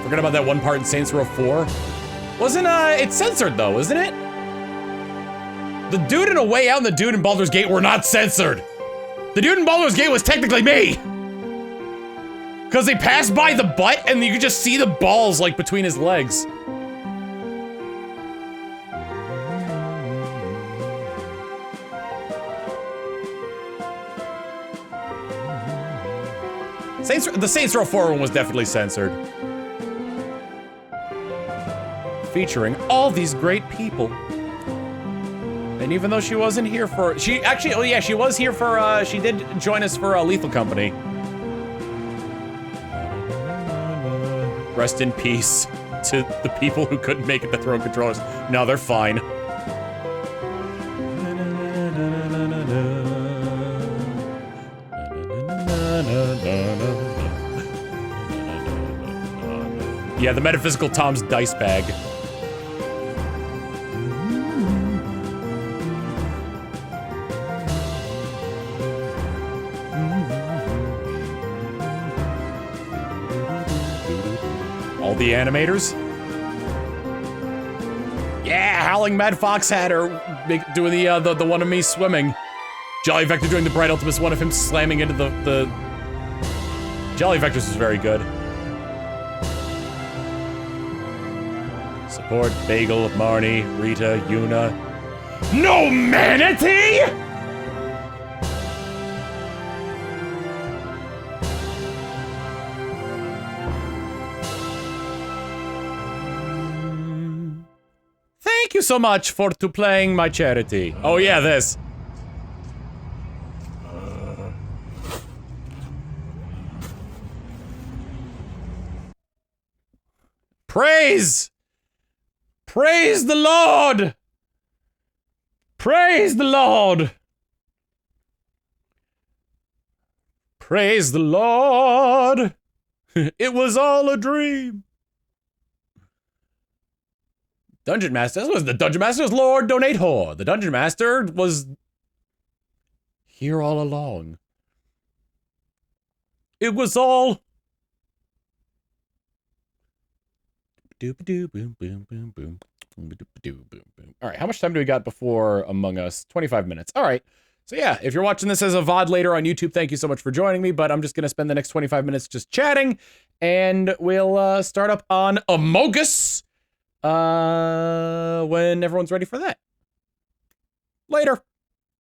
Forget about that one part in Saints Row 4. Wasn't, it's censored though, isn't it? The dude in A Way Out and the dude in Baldur's Gate were not censored. The dude in Baldur's Gate was technically me. Cause they passed by the butt and you could just see the balls like between his legs. The Saints Row 4 one was definitely censored. Featuring all these great people. And even though she wasn't here for, she actually, oh yeah, she was here for, she did join us for Lethal Company. Rest in peace to the people who couldn't make it to Throne Controllers. No, they're fine. Yeah, the metaphysical Tom's dice bag. All the animators? Yeah, Howling Mad Fox had her doing the one of me swimming. Jolly Vector doing the Bright Ultimus one of him slamming into the Jolly Vector's was very good. Support Bagel, Marnie, Rita, Yuna. No manatee! Thank you so much for playing my charity. Oh yeah, this. Praise! Praise the Lord! Praise the Lord! Praise the Lord! It was all a dream. Dungeon Master, this was the Dungeon Master's Lord Donate Whore. The Dungeon Master was here all along. It was all... Alright, how much time do we got before Among Us? 25 minutes. Alright. So yeah, if you're watching this as a VOD later on YouTube, thank you so much for joining me, but I'm just gonna spend the next 25 minutes just chatting, and we'll start up on Among Us when everyone's ready for that. Later.